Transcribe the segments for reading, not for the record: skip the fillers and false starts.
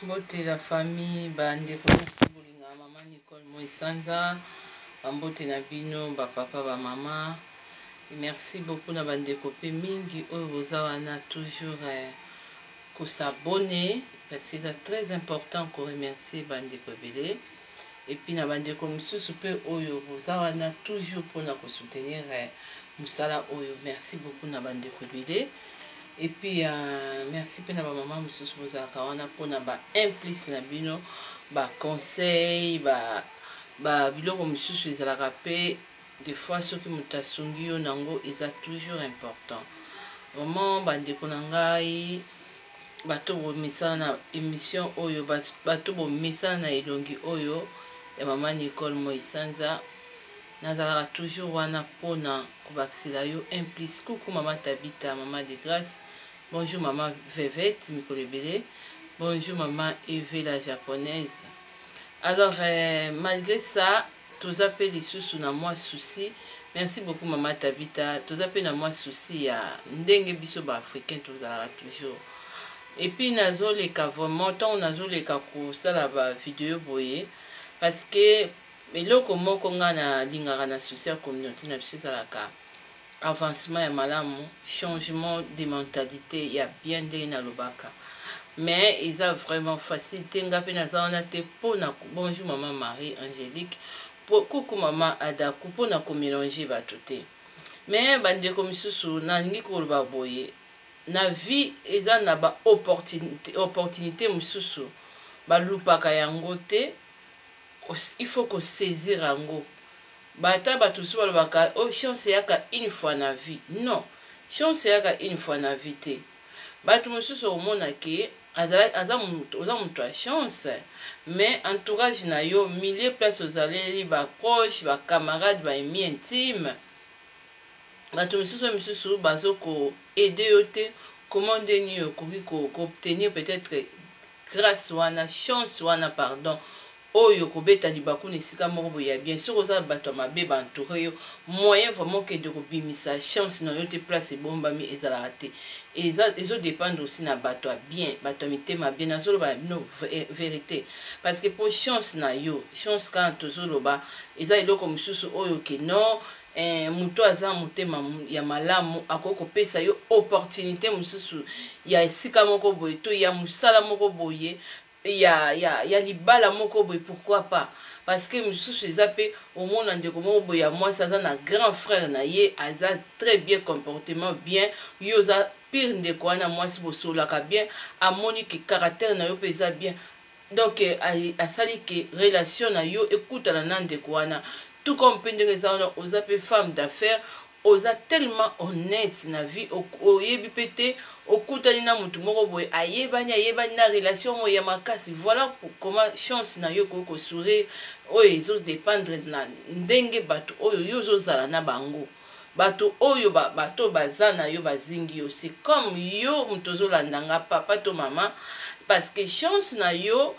Mbote la famille bande konasu bolinga maman Nicole Moisanza, mbote na bino ba papa ba maman. Merci beaucoup na bande kopé mingi oyo bozawana toujours ko s'abonner parce que c'est très important ko remercier bande kobele et puis na bande ko mususu pe oyo bozawana toujours pona ko soutenir musala oyo. Merci beaucoup na bande kobele. Et puis merci pe na ba maman mususu bozalaka wana pona ba implice na bino ba conseil ba biloko mususu ezalaka pe des fois soki mutasungi yo nango eza toujours important. Vraiment bandeko na ngai bato bomesana na émission oyo bato bomesana na elongi oyo ya maman Nicole Moisanza nazalaka toujours wana pona kobakisela yo implice. Coucou maman Tabita, maman de grâce. Bonjour maman Vevette Mikolebele. Bonjour maman Eve la japonaise. Alors malgré ça, tous appels les sous na moi souci. Merci beaucoup maman Tabita. Tous appels na moi souci ya ndenge biso ba africain tous ala toujours. Et puis nazo les cas vraiment tant nazo les cas ko sala ba vidéo boye parce que eloko moko nga na lingaka na souci ya communauté na biso la ka avancement ya malamu, changement de mentalité ya bien ndenge na lobaka. Mais ils ont vraiment facilité ngapi na zawana te pona. Bonjour maman Marie Angélique. Coucou maman Ada pona ko mélanger bato te. Mais bande ko misusu na ngi ko ba boye na vie eza na ba opportunité misusu ba lupaka yango te. Il faut ko saisir yango. Bata bato so balobaka oh chance yaka une fois na vie. Non, chance yaka une fois na vie te. Bato mususu omona ke aza mutu a chance, mais entourage na yo milieu place ozaleli ba proche ba camarade ba ami intime. Bato mususu bazo ko aider yo te. Comment ndeni yo koki ko obtenir peut-être grâce wana chance wana pardon oyo kobeta libaku nesika moko boya bien sûr oza bato mabe bantouré yo moyen vraiment que de kobimisa chance na yo te place ebombami ezalaka te. Ezo dépendre aussi na bato bien bato mitema bien nazoloba no vérité parce que pour chance na yo chance quand tozoloba eza eloko mususu oyo ke non muto aza motema ya malamu akoko pesa yo opportunité mususu ya esika moko boye to ya musala moko boye ya libala moko boye. Pourquoi pas? Parce que mususu eza pe omona ndeko moko boye ya mwasi aza na grand frère na ye aza très bien comportement bien yo za pire ndeko wana mwasi bosolaka bien amoni ke caractère na yo pe eza bien donc asali ke relation na yo ekutana na ndeko wana tout comme pe ndenge eza wana oza pe femme d'affaires oza tellement honnête na vie oyebi pete okutani na mutu moko boye ayebani na relation mo ya makasi. Voilà comment chance na yo ko sourire oyo ezo dépendre na ndenge bato oyo yo zozala na bango bato oyo bato baza na yo bazingi yo. C'est comme yo mutu ozolandanga papa to mama parce que chance na yo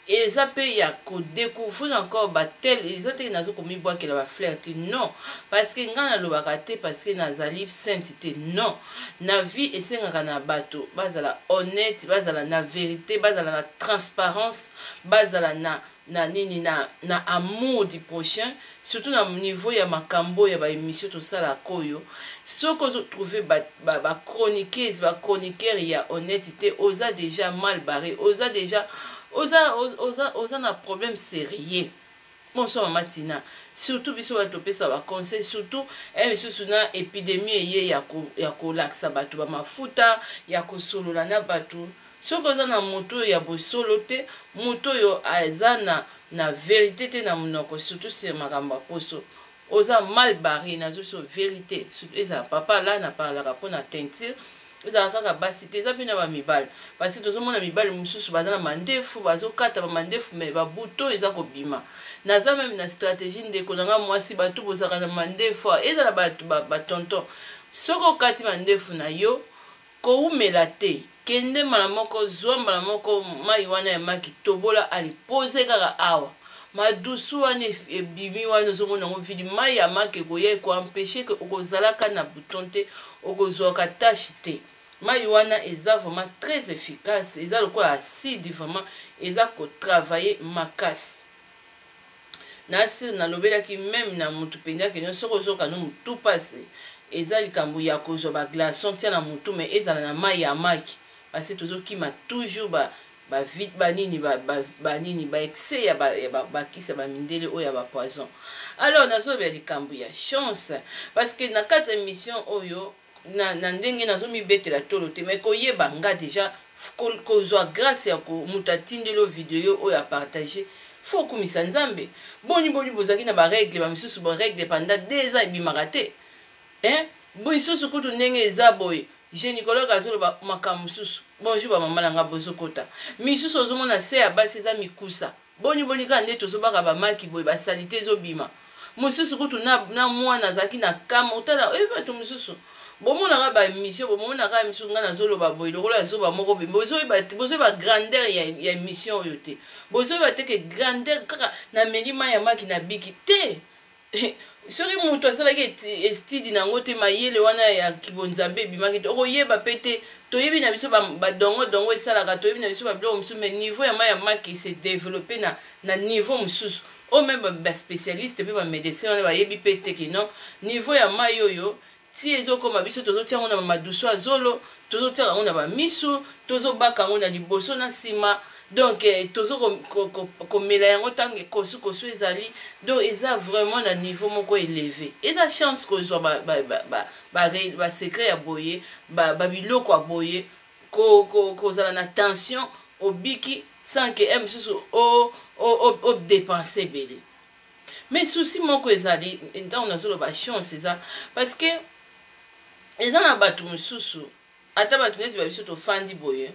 eza pe ya ko découvrir encore batel eza te nazo komibwakela ba fleur te non parce que nga na lobaka te parce que nazali sainteté non na vie esengaka na bato bazala honnête bazala na vérité bazala na transparence bazala na nini na amour du prochain surtout na niveau ya makambo ya ba émission to sala koyo soko zo trouver ba chroniqueuse ba chroniqueur ya honnêteté oza déjà mal barré oza déjà oza na problème sérieux. Bonsoir Matina. Surtout biso bato pesa ba conseil surtout misusu na épidémie eye ya ko laksa bato ba mafuta ya ko solola na bato. Soko oza na moto ya bosolo te moto yo aza na vérité te na monoko surtout c'est makambo poso. Oza mal barré na zo vérité. Surtout eza papa là na parlaka pona teinture. Eza kaka basi te eza pe na ba mibali parce que tozomona mibali mususu baza na mandefu bazokata ba mandefu mais ba buto eza kobima naza même na stratégie ndeko nanga mwasi bato bozaka na mandefu eza na bato ba tonton soko kati mandefu na yo ko umela te kende mala moko zwamba la moko mai wana ya maki tobola alipose kaka awa madusu wana ebimi wana ozomona ngo vidi mai ya maki koya ko empêcher que okozalaka na bouton te okozwaka tâche te. mai wana eza vraiment très efficace, eza lokola acide vraiment, eza ko travailler makasi. Nasir nalobelaki même na mutu penza ke nyonso kozoka no mutu passe eza likambo ya kozwa ba glaçon tia na mutu mais ezala na mai ya maki parce que tozokima toujours ba vite banini banini ba excès ya ba kisa ba mindele oyo ya ba poison. Alors nazobela likambo ya chance parce que na kati émission oyo na ndenge nazomibetela tolo te mais koyeba nga déjà kozwa grâce ya ko mutatindelo video oyo a partager. Faut kumisa nzambe boni bozaki na ba règle ba misusu ba règle pendant 2 ans ebimaka te boisusu kutu ndenge eza boye gynécologue azoloba makambo mususu bonjour ba mama nanga bozokota misusu ozomona se ya basi eza mikusa boni ka nde tozobaka ba maki boye ba salite ezobima mususu kutu na mwana azaki na kama otala bato mususu bomonaka ba émission bomonaka émission nga nazoloba boye lokola azoba moko be bozoyeba grandeur ya émission oyo te bozoyeba te ke grandeur kaka na melima ya maki na biki te soki moto asalaki estidi nango te mayele wana ya kibonzambe ebimaki te okoyeba pe te toyebi na biso badongo esalaka toyebi na biso babiloko mosusu mais niveau ya mai ya maki se développe na niveau mosusu oyo meme baspécialiste mpe bamédecin wana bayebi pe te ke non niveau ya mai oyo ti ezokoma biso tozotia yango na bamaduso ya zolo tozotia yango na bamisu tozobaka yango na liboso na nsima donc tozokomela yango ntango kosu ezali donc eza vraiment na niveau moko élevé eza chance kozwa basecret ya boye babiloko ya boye kozala na tension obiki sans ke mosusu odepense ebele mais souci moko ezali ntango nazoloba chance eza parce que eza na bato mosusu ata bato neti babiso tofandi boye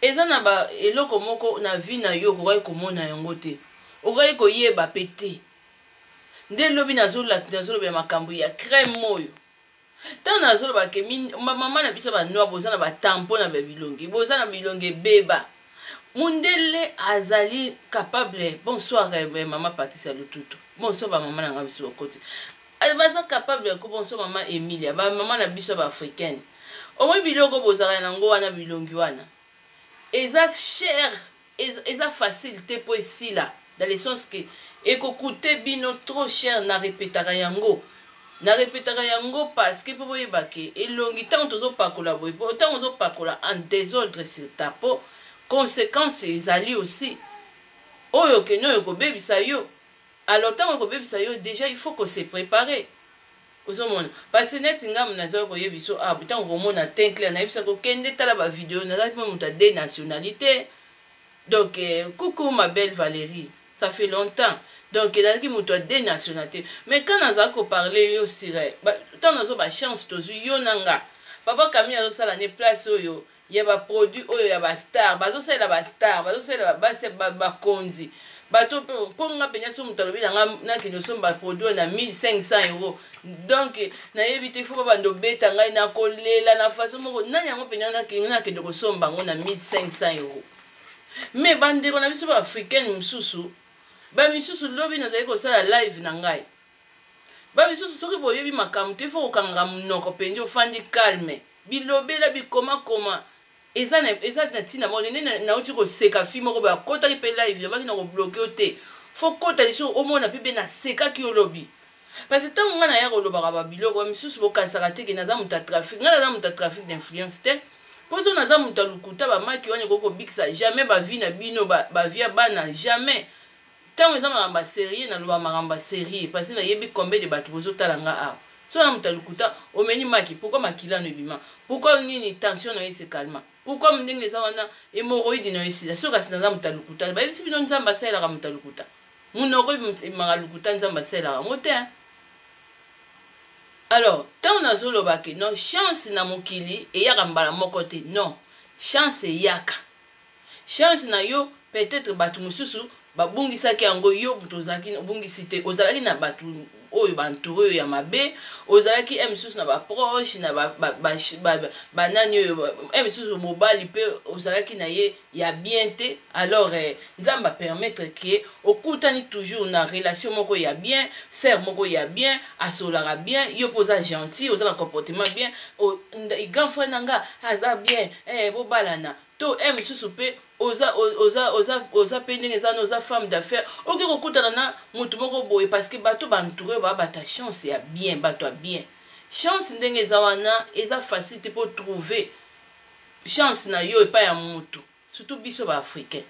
eza na ba eloko moko na vie na yo okokaki komona yango te okokaki koyeba pe te nde lobi nazoloba ya makambo ya crème oyo ntango nazoloba ke mama na biso banoir boza na batampo na babilongi boza na bilongi ebeba mundele azali capable bonsoir mama Patricia Lututu bonsoir ba mama nanga biso okoti baza capable ko bonsoir mama Emilia ba mama na biso ba africaine omoi biloko bozaka nango wana bilongi wana eza cher eza facile te po esila dans le sens que ekokute bino trop cher na répétaka yango parce que po boyeba ke elongi ntango tozopakola boye ntango ozopakola en désordre sur ta peau conséquence ezali aussi oyo keno oyo kobebisa yo alors ntango ekobebisa yo déjà il faut que se préparer ozomona parce que neti ngamu nazali koyebiso ntango komona teint clair nayebisa kokende tala bavideo nazalaki mpe moto ade nationalité donc coucou ma belle Valérie ça fait longtemps donc nazalaki moto ade nationalité mais quand nazali koparle yo sire ntango nazo bachance tozwi yo nanga papa Camille azosala ne place oyo ya baproduit oyo ya bastar bazosalela bastar bazosalela basi bakonzi bato mpo nga penya so moto alobi nanga nakende osomba baproduit na 1500 euros donc nayebi te fo babando beta ngai nakolela na façon moko nani yango penya nakende kosomba yango na 1500 euros mais bandeko na biso baafricaine mosusu bamisusu lobi nazali kosala live na ngai bamisusu soki boyebi makambo te fo kokanga monoko mpenzi ofandi calme bilobela bikomakoma eza na ntina moko nde nauti koseka fi moko bakotaki mpe live yabaki na kobloke yo te fo kota liso omona mpe mpe nasekaki olobi parce que ntango ngai naya kolobaka babiloko bamisusu bokanisaka teke naza moto ya trafic ngai naza moto ya trafic d'influence te mpo so naza moto ya lokuta bamaki wana ekoki kobikisa jamais bavi na bino bavi ya bana jamais ntango eza makambo ya serie naloba makambo ya serie parce que nayebi combien de bato bozotala nga awa so na moto ya lokuta omeni maki pourquoi makilano ebima pourquoi nini tension na yo se calma pourquoi ndenge eza wana hémorroïde na yo esila so kasi naza moto ya lokuta bayebisi bino nzambe asalelaka moto ya lokuta munoko ebimaka lokuta nzambe asalelaka yango te alors ntango nazoloba ke non chance na mokili eyaka mbala moko te non chance eyaka chance na yo peut-être batu mususu babungisaki yango yo tozalaki obungisi te ozalaki na batu oyo bantouré ya mabe ozalaki misusu na baproche na banani oyo misusu mobali pe ozalaki na ye ya bien te alors nzamba permettre que okutani toujours na relation moko ya bien sœur moko ya bien asolaka bien yo poza gentil oza na comportement bien grand frère nanga aza bien bobalana to misusu pe oza pe ndenge eza oza femme d'affaires okoki kokutana na mutu moko boye parce que bato bantouré bata chance ya bien bato ya bien chance ndenge eza wana eza facile te po trouver chance na yo epai ya mutu surtout biso baafricain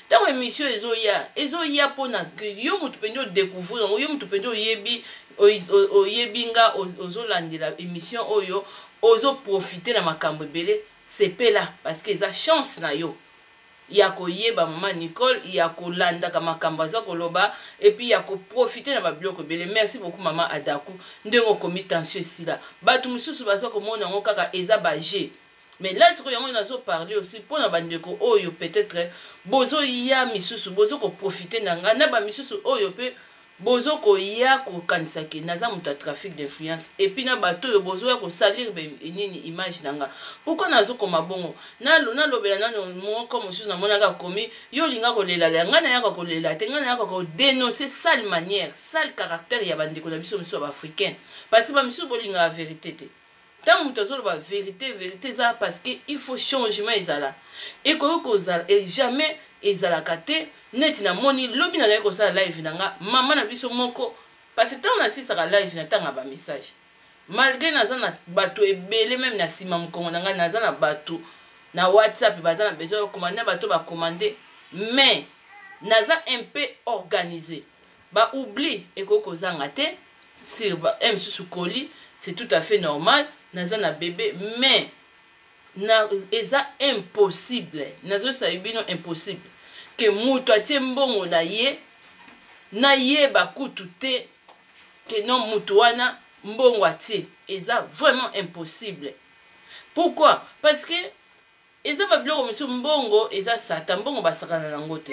ntango émission ezoya mpona yo mutu mpenza odécouvrir yango yo mutu mpenza oyebi nga ozolandela émission oyo ozoprofite na makambo ebele sepela parce que eza chance na yo ya koyeba mama Nicole ya kolandaka makambo aza koloba et puis ya koprofite na babiloko ebele. Merci beaucoup mama Adaku ndenge okomi tension esila bato mosusu baza komona yango kaka eza baje mais là sikoyo yango nazo parler aussi mpona bandeko oyo peut-être bozo ya misusu bozo koprofite na nga na bamisusu oyo pe bozo koya kokanisaki naza muta trafic d'influence et puis na bato oyo bozo ya kosalir nini image nanga pourquoi nazo koma bongo nalobela nano moko mosusu namonaka komi yo linga kolela nga na yaka kolela te nga na yaka kodénoncer sale manière sale caractère ya bandeko na biso miso baafricaine parce que bamisusu bolinga la vérité te tant mutu azoloba vérité eza parce que il faut changement ezala ekoki kozala et jamais ezalaka te neti na moni lobi nazali kosala live na nga mama na biso moko parce que ntango nasisaka live natanga ba message malgré naza na bato ebele même na nsima mokongo na nga naza na bato na WhatsApp baza na besoin bakomande bato bakomande mais naza un peu organisé baoubli ekoki kozanga te sur misusu koli c'est tout à fait normal naza na bébé mais eza impossible nazosala bino impossible que mutu atie mbongo na ye bakutu te que non mutu wana mbongo atie eza vraiment impossible. Pourquoi? Parce que eza babiloko misu mbongo eza sata mbongo basakana nango te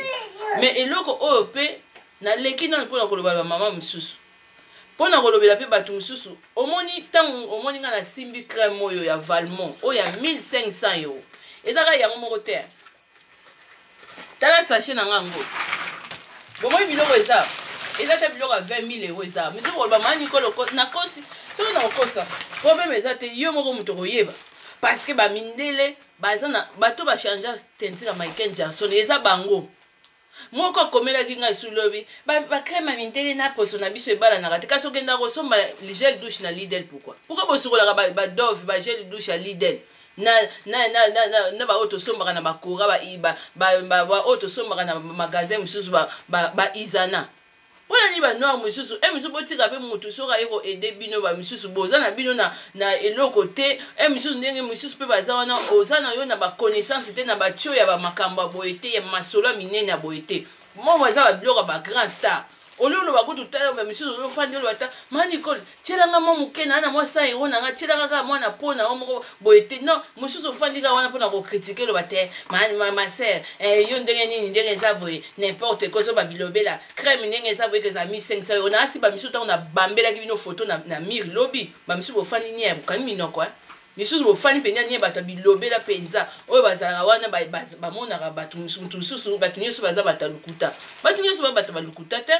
mais eloko oyo pe naleki nano mpona koloba bamama misusu mpona kolobela mpe bato mosusu omoni ntango omoni nga na simbi crème oyo ya Valmont oyo ya 1500 euro ezaka yango moko te tala sachet na nga ngo bomoi biloko eza te biloko ya 20 000 euro eza misu koloba mama Nicole nakosi soki na okosa problème eza te yo moko moto koyeba parce que bamindele baza na bato bachange tentire ya Michael Jackson eza bango moko akomelaki ngai sulobi bakrema mindele na poso na biso ebalanaka te kasi okenda kosomba gel douche na Lidl. Pourquoi bosokolaka badove bagel douche ya Lidl na baoyo tosombaka na bakora baoyo tosombaka na magasin mosusu baizana mpona nini banoir mosusu misusu botika mpe motu soki aye koede bino bamisusu boza na bino na eloko te misusu ndenge misusu mpe baza wana oza na yo na baconnaissance te na batio ya bamakambo ya boye te ya masolo ya minene ya boye te mo baza babiloko ya bagrand star ololo bakutu tala bamisusu ozofandi olo bata mama Nicole tielanga mwa moke na mwa 100 euro nanga tielanga kaka mwana mpona yo moko boye te non mosusu ofandi kaka wana mpona kokritike oloba te ma sere yo ndenge nini ndenge eza boye n'importe quoi so babilobela crème ndenge eza boye keza 1500 euro na asi bamisusu ntango na bambelaki bino foto na mire lobi bamisusu bofandi nia ya bokani minoko misusu bofandi mpenza nia bato bilobela mpenza oyo bazalaka wana bamonaka bato mosusu bato nyonso baza bato ya lukuta bato nyonso ba bato balukuta te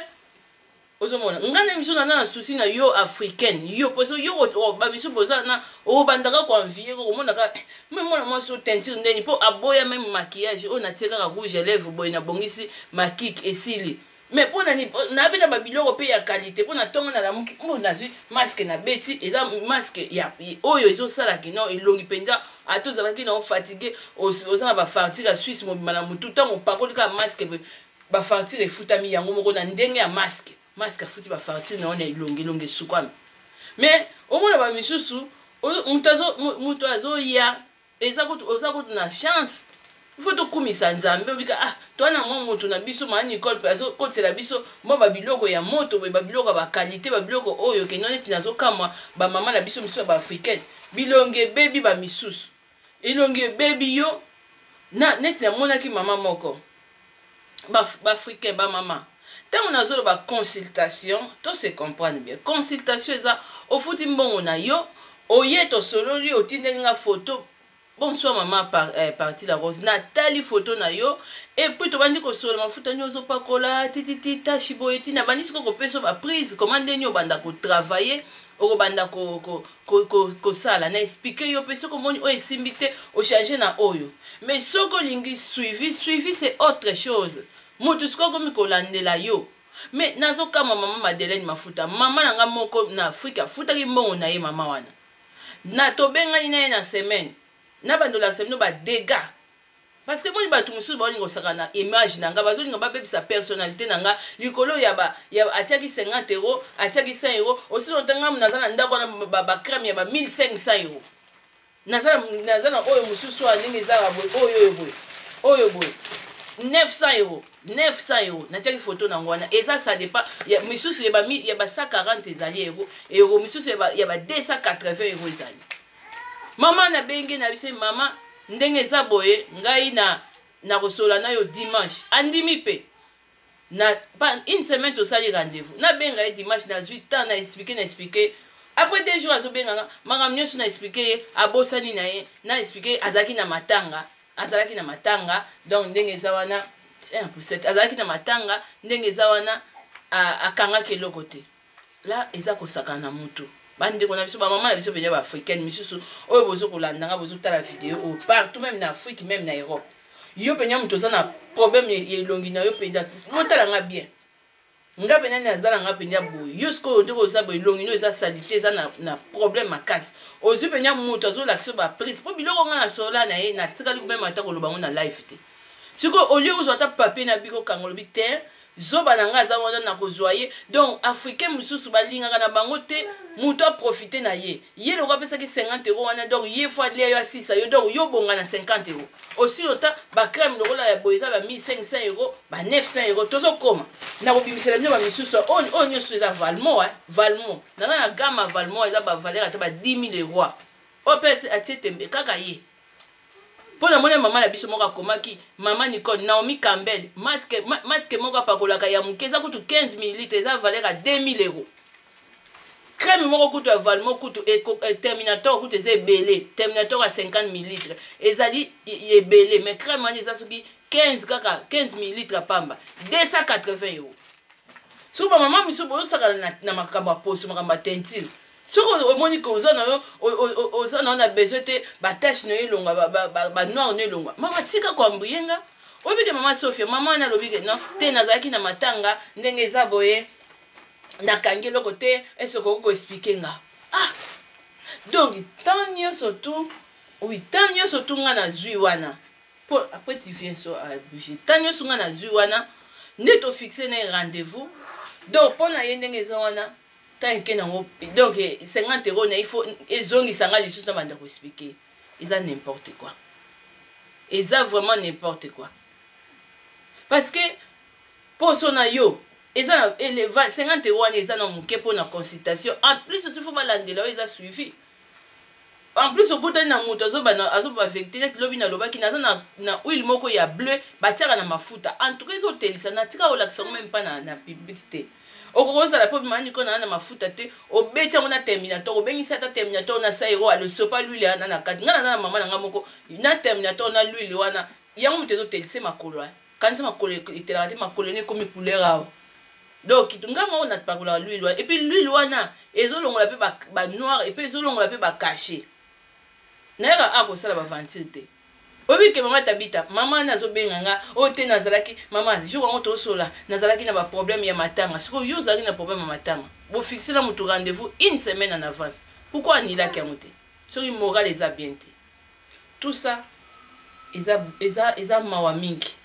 ozomona ngana miso na souci na yo africaine yo parce yo ba biso boza na o bandaka ko envier ko mona ka même mona moi so teinture ndeni po aboya même maquillage on a tiré la rouge à lèvres boy na bongisi makik esili mais pona ni na bina ba biloko pe ya qualité pona tongo na la muki mona zi masque na beti eza masque ya oyo ezo sala kino elongi penza atoza ki na fatigué oza na ba fartir à Suisse mo bimana mutu tongo pakoli ka masque ba fartir efutami yango moko na ndenge ya masque masque futi ba fartir na on est longue sukwana mais au moins ba misusu muto azo ya oza ko na chance il faut to kumisa nzambe bika toi na mwa muto na biso mama Nicole pe azo kotela biso mo ba biloko ya moto ba biloko ba qualité ba biloko oyo ke noneti nazo kamwa ba mama na biso miso ba africaine bilonge baby ba misusu ilonge baby yo na neti na mona ki mama moko ba africain ba mama tango nazolo ba consultation to se comprendre bien consultation eza ofuti mbongo na yo oye to sololi otindeli nga photo bonsoir maman parti la rose natali photo na yo et puis to bandi ko solo mafuta nyozo pakola tititi tashi boyeti na bandi siko ko peso ba prise commande nyo banda ko travailler oko banda ko sala na expliquer yo peso ko moni o esimbite o changer na oyo mais soko lingi suivi c'est autre chose mutu siko ko mikolandela yo mais nazo kama mama Madeleine mafuta mama nanga moko na Afrika futa ki mbongo na ye mama wana na tobenga ni na semaine na bando la semaine ba dégâts parce que moi ba tout musu ba ningo sakana image nanga bazo ninga ba bebisa personnalité nanga likolo ya atiaki 50 euros atiaki 100 euros aussi longtemps nazana ndako na ba crème ya ba 1500 euros nazana oyo mususu aninga ezaka oyo boy 900 euros natiaki photo na ngwana eza ça dépend ya misusu ya ba 140 ezali euro misusu ya ba 280 euros ezali mama na benge na bise mama ndenge eza boye ngai na kosola na yo dimanche andimi pe na une semaine tosali rendez-vous na benga ye dimanche na 8 ans na expliquer après 2 jours azobenganga makambo nyonso na expliquer abosani na ye na expliquer azalaki na matanga donc ndenge eza wana 1% azalaki na matanga ndenge eza wana akangaki eloko te la eza kosaka na mutu bandeko na biso ba maman na biso benya ba africaine misusu oyo bozo kolandanga bozo tala vidéo partout même na Afrique même na Europe yo penya mutu za na problème ye longi na yo penya motala nga bien nga penya na zala nga penya boy yo sko ndeko za boy longi no eza salité eza na problème makasi ozu penya mutu azo l'action ba prise po biloko nga na sola na ye na tikali ko même atako lobango na live te siko au lieu ozo ata papier na biko kangolo bi te zoba na nga za wana na kozwaye donc africain mususu balingaka na bango te mutu a profiter na ye le ko pesa ki 50 euros wana donc ye fois le yo 6 yo donc yo bonga na 50 euros aussi lota ba crème lokola ya boyeza ba 1500 euros ba 900 euros tozo koma na ko bimisela bino ba misusu on nyoso eza Valmont na gamma Valmont eza ba valeur ata ba 10 000 euros o peut atie tembe kaka ye pour la monnaie maman la biso moko akomaki maman Nicole Naomi Campbell masque moko apakolaka ya muke eza kutu 15 ml eza valeur à 2000 euros crème moko kutu ya Valmont kutu terminator kutu eza ebele terminator à 50 ml ezali ebele mais crème wana eza soki 15 ml pamba 280 euros soki maman biso bozosakana na makambo ya poso makambo ya tentile soko omoni ko oza na yo oza na besoin te ba tache na elonga ba noir na elonga mama tika kwa mbuyenga obike mama Sophia mama na lobike non te nazaki na matanga ndenge eza boye na kangi loko te esoko ko expliquer nga donc tant nyonso tu nga na zwi wana po après tu viens so à bouger tant nyonso nga na zwi wana nde to fixer na rendez-vous donc pona ye ndenge eza wana donc 50 euros il faut ezongisanga lisusu na banda ko expliquer eza n'importe quoi eza vraiment n'importe quoi parce que poso na yo eza 50 euros wana eza na muke po na consultation en plus il faut balandela eza suivi en plus okutani na mutu azoba vectine lobi na lobaki naza na huile moko ya bleu batiaka na mafuta en tout cas ezotelisa na tika olakisa même pas na publicité okokozala po mani ko na mafuta te obeti yango na terminator obengisa ata terminator na 100 euros alosopa l'huile wana na kati ngana na mama nanga moko na terminator na l'huile wana yango mutu ezotelisa makolo kanisa makolo etelaka te makolo ne komi couleur awa donc ngama ona pakola l'huile et puis l'huile wana ezolongola pe ba noir et puis ezolongola pe ba caché na yaka akosala ba ventile te obike mama Tabita mama nazobenga nga o te nazalaki mama jour ngo tosola nazalaki na ba problème ya matanga siko yo zali na problème ya matanga bo fixer na mutu rendez-vous une semaine en avance pourquoi ni la kamote sur une morale eza bien te tout ça eza mawa mingi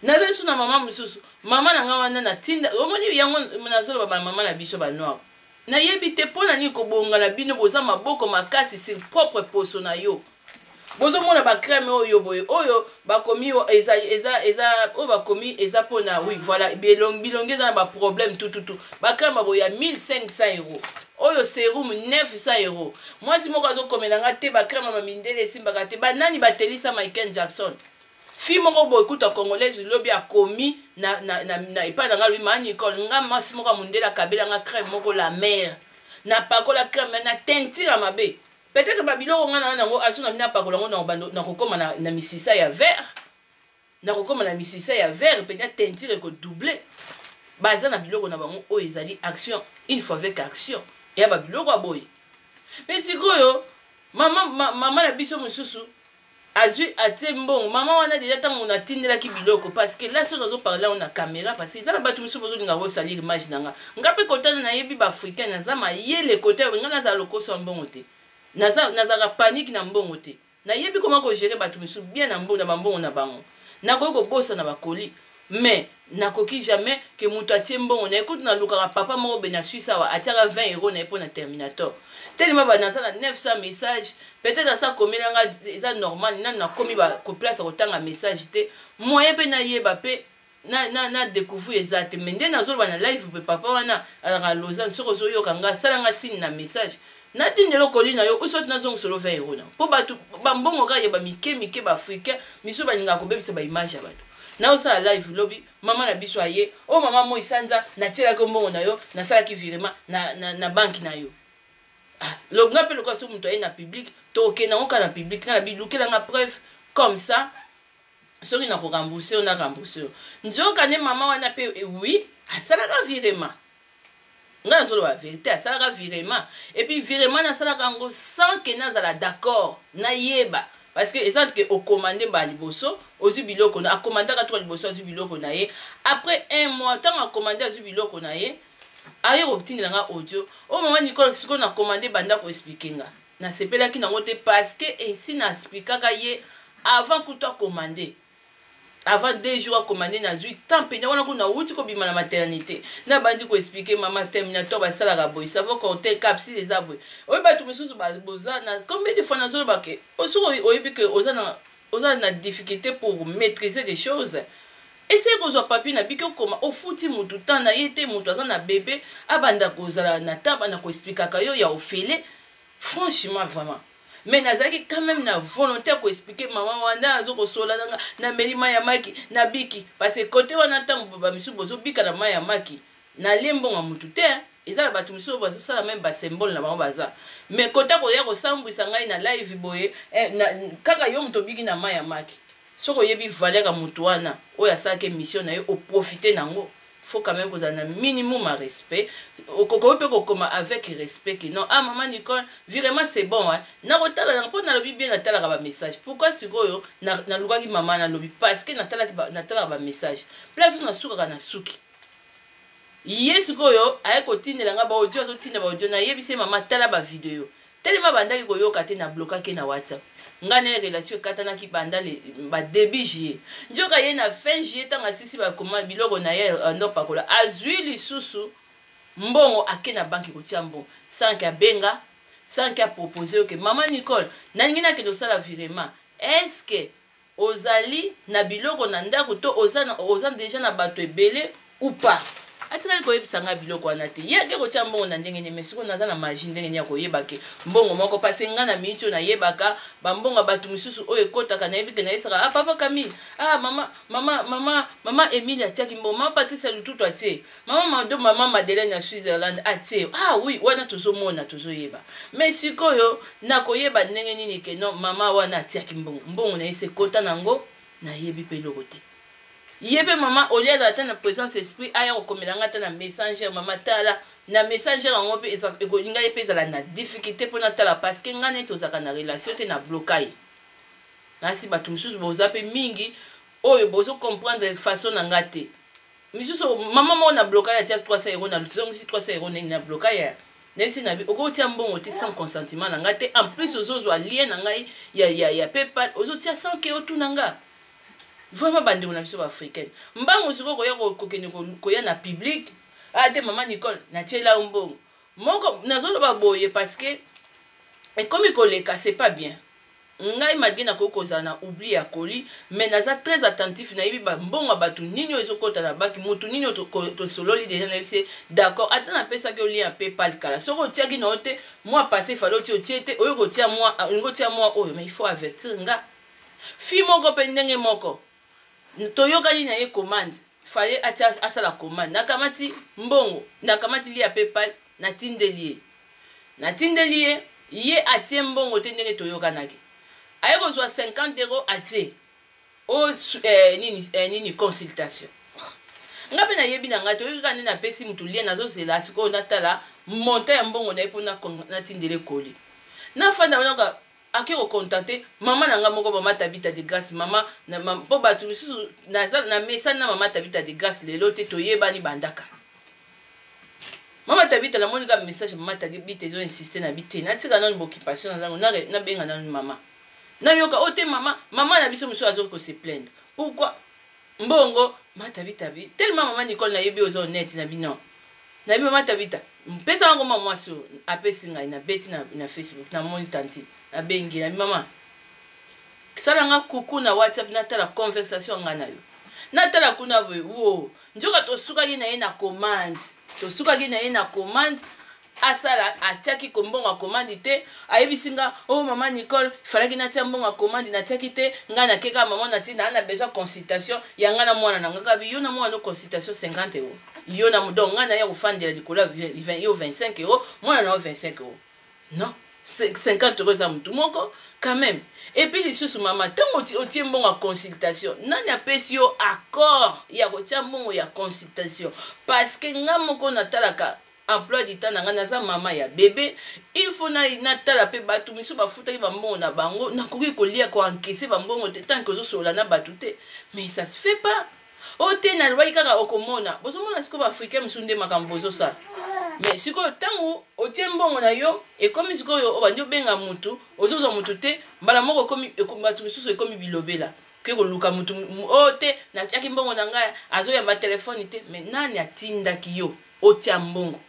nazesu na mama mususu mama na nga wana na tinda omoni yango nazolo ba mama na biso ba noir na yebi te pona ni ko bonga na bino boza maboko makasi sur propre poso na yo bozo mona ba crème oyo boye oyo bakomi eza o bakomi eza pona oui voilà bilongi eza na ba problème tout ba crème boye ya 1500 euros oyo sérum 900 euros moi si moko azo komela nga te ba crème ba mindele simbaka te ba nani ba telisa Michael Jackson Fi moko boy kuta congolaise lobi a commis na epa na lui ma Nicole nga masi moko mundela kabela nga crème moko la mère na pakola crème na teinture mabe peut-être ba biloko nga na nango asuna mina pakola ngo na bando na kokoma na misisa ya vert na kokoma na misisa ya vert peut-être teinture ko doubler baza na biloko na bango o ezali action une fois avec action ya ba biloko boy mais sikoyo mama na biso mususu azui atie mbongo mama wana déjà tango na tindelaki biloko parce que là so nazo parler on a caméra parce que ça la batu mususu bozo linga ko salir image nanga ngape kotana na yebi ba africain na za mayele côté nga na za lokoso mbongo te na za panique na mbongo te na yebi comment ko gérer batu mususu bien na mbongo na bambongo na bango na ko bossa na bakoli mais nakoki jamais que mutu atie mbongo na écoute na lukaka papa moko be na Suisse awa atiaka 20 € na epo na Terminator tellement ba naza na 900 messages peut-être ça komela nga eza normal na komi ba ko place ko tanga message te moyen pe na yeba pe na découvrir exact mais ndé nazo ba na live pe papa wana ala Lausanne soko zo yoka nga sala nga signe na message na tindelo koli na yo usot na zongo solo 20 € na po batu ba mbongo ka yeba mike ba africain miso ba ninga ko bebisa ba image ya batu na osala live lobby mama na biso aye o mama mo isanza na tiela ko mbongo na yo na sala ki virement na banki na yo lo ngape lo kwaso muto na public to ke na oka na public na bilukela nga preuve comme ça soki na ko rembourser on a rembourser nzoka ne mama wana pe oui asala ka virement nga zo la vérité asala ka virement et puis virement na sala ka ngo sans que na zala d'accord na yeba parce que exemple que au commandé ba liboso ozu biloko na commandé ka to liboso ozu biloko na ye après un mois tant a commandé ozu biloko na ye aye obtindela nga audio o mama Nicole siko na commandé banda ko expliquer nga na sepelaki na ngote parce que ainsi na expliquaka ye avant que toi commander avant 2 jours à commander na zui tant pena wana ko na wuti ko bima na maternité na bandi ko expliquer mama Terminator ba sala ka boy ça va compter capsule les abwe o ba tu mususu ba boza na combien de fois na zo ba ke o so o yebi que oza na difficulté pour maîtriser des choses essaye kozwa papier na biki okoma ofuti mutu temps na ye te mutu aza na bébé abanda kozala na tamba na ko expliquer yo ya ofele franchement vraiment mais nazaki quand même na volonté ko expliquer maman wanda azoko sola na melima ya maki na biki parce que côté wana tango ba misu bozo bika na maya maki na lembo nga mutu te ezala batu misu bozo sala même ba symbole na bango baza mais côté ko ya ko sambwisa ngai na live boye kaka yo muto biki na maya maki soko yebi valeur ka mutu wana oya sake mission na yo o profiter nango faut quand même que un minimum de respect au comment avec respect que non ah maman Nicole vraiment c'est bon hein na rotala na pona lobi bien na tala ka message pourquoi sikoyo na lukaki maman na lobi parce que na tala ba message place na suka na suki sikoyo aye ko tinela nga ba audio zo tinela ba audio na yebise maman tala ba video tellement bandaki ko yoka te na blokaki na WhatsApp ngane relation katana ki bandale ba début juillet njoka ye na fin juillet tanga sisi ba koma biloko na ye ndo pakola azui lisusu mbongo akena banki kotia mbongo sans ka benga sans ka proposer que maman Nicole nangina ke do sala virement est-ce que ozali na biloko na ndako to oza déjà na bato ebele ou pas atikali koyebisa nga biloko wana te ye ke kotia mbongo na ndenge nini siko naza na magie ndenge nini ya koyeba ke mbongo moko pase nga na micho nayebaka bambongo bato misusu oyo ekotaka nayebi ke nayebisaka papa Camille mama Emilie atiaki mbongo mama Patricia Lututu atie mama Madeleine ya Switzerland atie oui wana tozomona tozoyeba mais sikoyo nakoyeba ndenge nini ke non mama wana atiaki mbongo na yese kota nango nayebi pe eloko te yebe mama olia ata na présence esprit aya kokomelanga ata na messenger mama tala na messenger yango pe ekolinga ye pe ezala na difficulté mpona tala parce que nga neti ozalaka na relation te na blokai nasi bato misusu boza pe mingi oyo bozo comprendre façon na nga te misusu mama moko na blokai atia 300 € na lutizongisi 300 € ndenge na blokai ya nayebisi na bi okotia mbongo te sans consentement na nga te en plus ozozwa lien na ngai ya PayPal ozotia 100 € otuna nga vraiment bandeko na biso ba africaine mbango siko koya kokene koya na public te maman Nicole na tiela mbongo moko nazoloba boye parce que et comme koleka c'est pas bien ngai magina kokozana na oubli ya koli mais naza très attentif na yebi ba mbongo batu nini ezokota na baki mutu nini to sololi déjà na yebise d'accord ata na pesa ke lien PayPal kala soko tiaki na ote moi passé falo ti otiete oyo kotia moi oyo mais il faut avertir nga fi moko pe ndenge moko toyokani na ye commande fallait atia asala commande nakamati mbongo nakamati lia PayPal natindeli ye ye atie mbongo te ndenge toyokanaki aye kozwa 50 € atie o nini consultation nga pe nayebi na ngai toyoka nde napesi mutu lie nazozela sikoyo natala monta ya mbongo na ye mpo natindele koli nafanda banaka ake kokontate mama na nga moko mama Tabita de Grâce mama mpo bato misusu na mesana na mama Tabita de Grâce lelo te toyebani bandaka mama Tabita namoni ka message mama Tabita ezo insiste na bite natika nanu boccupation na zango nabenga nanu mama nayoka ote mama na biso musu azo ko se plaindre pourquoi mbongo mama Tabita bi tellement mama Nicole nayebi ozo honnête na bino na bi mama Tabita mpesa wango mama mwasi apesi ngai na beti na Facebook na moni tanti na bengi na mama sala nga kuku na WhatsApp natala conversation nga na yo natala kuna boye wo njoka tosukaki na ye na commande asala atiaki kombongo a commande te ayebisinga oh mama Nicole falaki natia mbongo a commande natiaki te nga nakeka mama natina na besoin consultation ya nga na mwana na nga bi yo na mwana no consultation 50 € yo na donc nga na ya kofandela likolo 25 €, mwana na 25 €. Non, 50 € za mutu moko quand même. Et puis lisusu mama tango otie mbongo a consultation nani apesi yo accord ya kotia mbongo ya consultation parce que nga moko natalaka emploi du temps nanga naza mama ya bébé il faut natala pe batu misu bafutaki bambongo na bango nakoki kolia ko encaisser bambongo te tant que ozosola na batu te mais ça se fait pas ote na lwaki kaka okomona bozomona siko baafrikain misu nde makambo ozosala mais sikoyo ntango otie mbongo na yo ekomi sikoyo obandi obenga mutu ozozwa mutu te mbala moko batu misusu ekomi bilobela ke koluka mutu ote natiaki mbongo na ngai azoyamba telefone te mais nani atindaki yo otia mbongo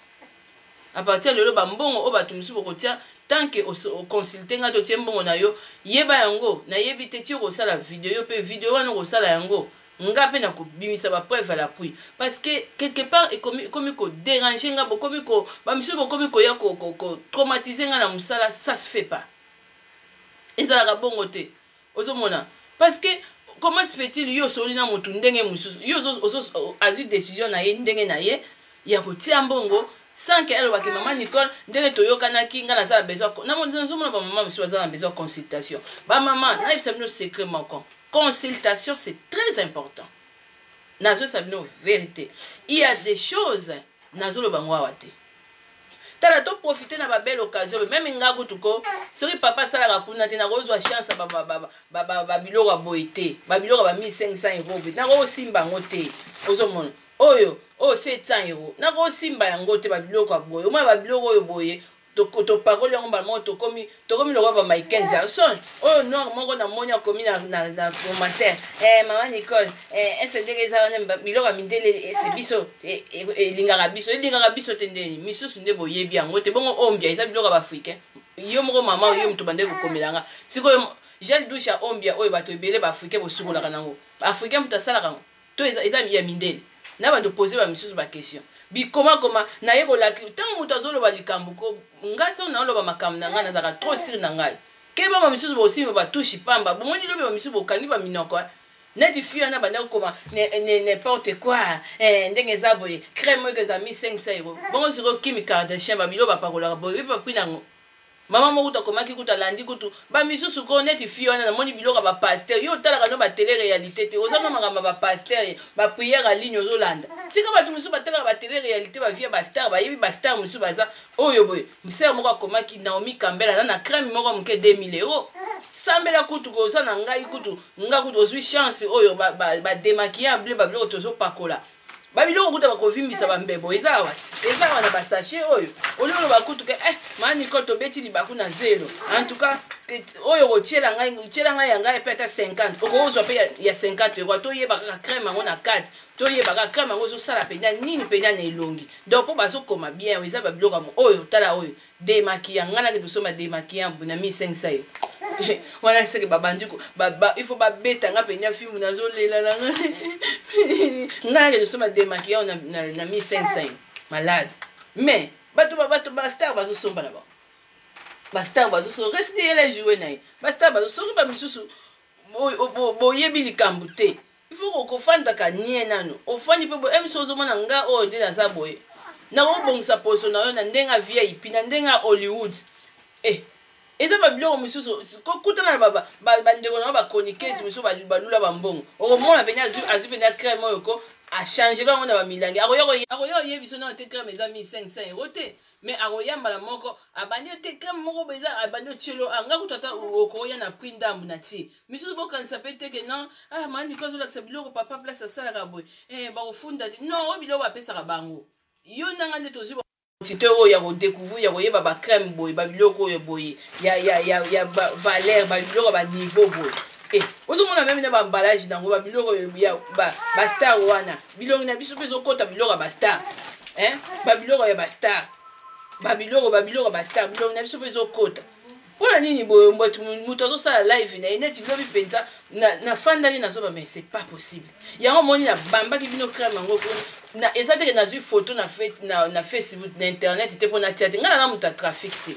à partir de lelo bambongo o batu misusu bokotia tant que o consulter nga to tie mbongo na yo yeba yango na yebi te ti okosala video pe video wana okosala yango nga pe na kobimisa ba preuve à l'appui parce que quelque part comme ko déranger nga bokomi ko ba misusu bokomi ko ya ko traumatiser nga na musala ça se fait pas ezala bongo te ozomona parce que comment se fait-il yo soli na mutu ndenge mususu yo azu décision na ye ndenge na ye ya kotia mbongo sans que elle wa ke maman Nicole ndenge toyokanaki nga nazala besoin na monzomona ba maman monsieur bazala besoin consultation ba maman na yebisa bino secret moko consultation c'est très important nazo sabino vérité il y a des choses nazo lo bangwa wate tala to profiter na ba belle occasion même nga kutuko soki papa sala kuna te na kozwa chance ba biloko boité ba biloko ba 1500 € na ko simba ngote ozomona oyo o 700 € na ko simba yango te ba biloko boye oma ba biloko oyo boye to parole yango ba mo to komi lokwa ba Michael Jackson oyo noir moko na monya komi na commentaire maman Nicole SDG za wana biloko mindele c'est biso elingaka biso te ndeni misusu nde boyebi yango te bongo ombia eza biloko ba africain yo moko mama yo mutu bande kokomelanga sikoyo gel douche ya ombia oyo bato ebele ba africain bosukolaka nango ba africain mutasalaka ngo to eza ya mindele na bando poser ba misusu ba question bikoma na ye kolaki tango mutu azoloba likambo ko nga so na oloba makambo na ngai nazaka trop sir na ngai ke ba misusu bosimba batushi pamba bomoni lobe ba misusu bokangi ba minoko neti fio na banda koma n'importe quoi ndenge za boye crème que za 1500 €. Bongo siko Kim Kardashian ba bilo ba pakola boye ba pinango mama moko takomaki kuta landi kutu ba misusu ko neti fio na moni biloko ba pasteur yo tala kana ba télé réalité te ozana makamba ba pasteur ba prière en ligne ozolanda tika batu misusu ba tala ba télé réalité ba via ba star ba yebi ba star misusu baza oyo boye msere moko akomaki Naomi Campbell na crème moko mke 2000 €. Sambela kutu ko ozana ngai kutu nga kutu ozwi chance oyo ba démaquillable ba biloko tozo pakola babiloko kuta bakovimbisa bambebo eza wana basachet oyo ololo bakutu ke maman Nicole tobeti libaku na zelo en tout cas oyo kotiela ngai ya ngai pe ata 50 okozwa pe ya 50 € toyeba kaka crème yango na 4 toyeba kaka crème yango ozosala penya nini penya na elongi donc po bazokoma bien eza babiloko oyo tala oyo démaquillant ngana ke tosoma démaquillant na 1500 €. Wana seke babandi ko il faut babeta nga penya film nazolela la nga ke tosoma démaquillant na 1500 €. Malade mais bato ba star bazosomba na ba star bazoso reste les jouer na ba star bazoso ba misusu boyebi likambo te. Il faut qu'on fasse ka nie nano. Au fond il peut même chose mona nga o de na za boye. Na ko bongisa poso na yo na ndenga VIP na ndenga Hollywood. Eza ba biloko misusu ko kutana baba ba ndeko na ba chroniquer misusu ba lula ba mbongo. O mona benya azu benya crème yoko a changer ba mona ba milangi. Akoyo yebiso na te crème eza 1500 € te. Mais akoyamba la moko abandi te crème moko beza abandi chelo anga kutata okoya na prix ndambu na ti. Misusu bo kanisa pete ke non mani ko zola biloko papa place sala ka boy. Ba ofunda non o biloko apesa ka bango. Yo nanga nde tozi titero ya ko découvrir ya ko yeba ba crème boy ba biloko yo boy ya valeur ba biloko ba niveau boy. Ozo mona même na ba emballage nango ba biloko ya ba star wana biloko na biso pezo kota biloko ba star ba biloko ya ba star ba biloko ba star biloko na biso pezo kota pona nini boy muto zo sala live na net bilobi penza na fandani na zoba mais c'est pas possible yango moni na bamba ki bino crème ngo na ezate ke na zu photo na Facebook na internet te pona tiate ngana na muta trafic te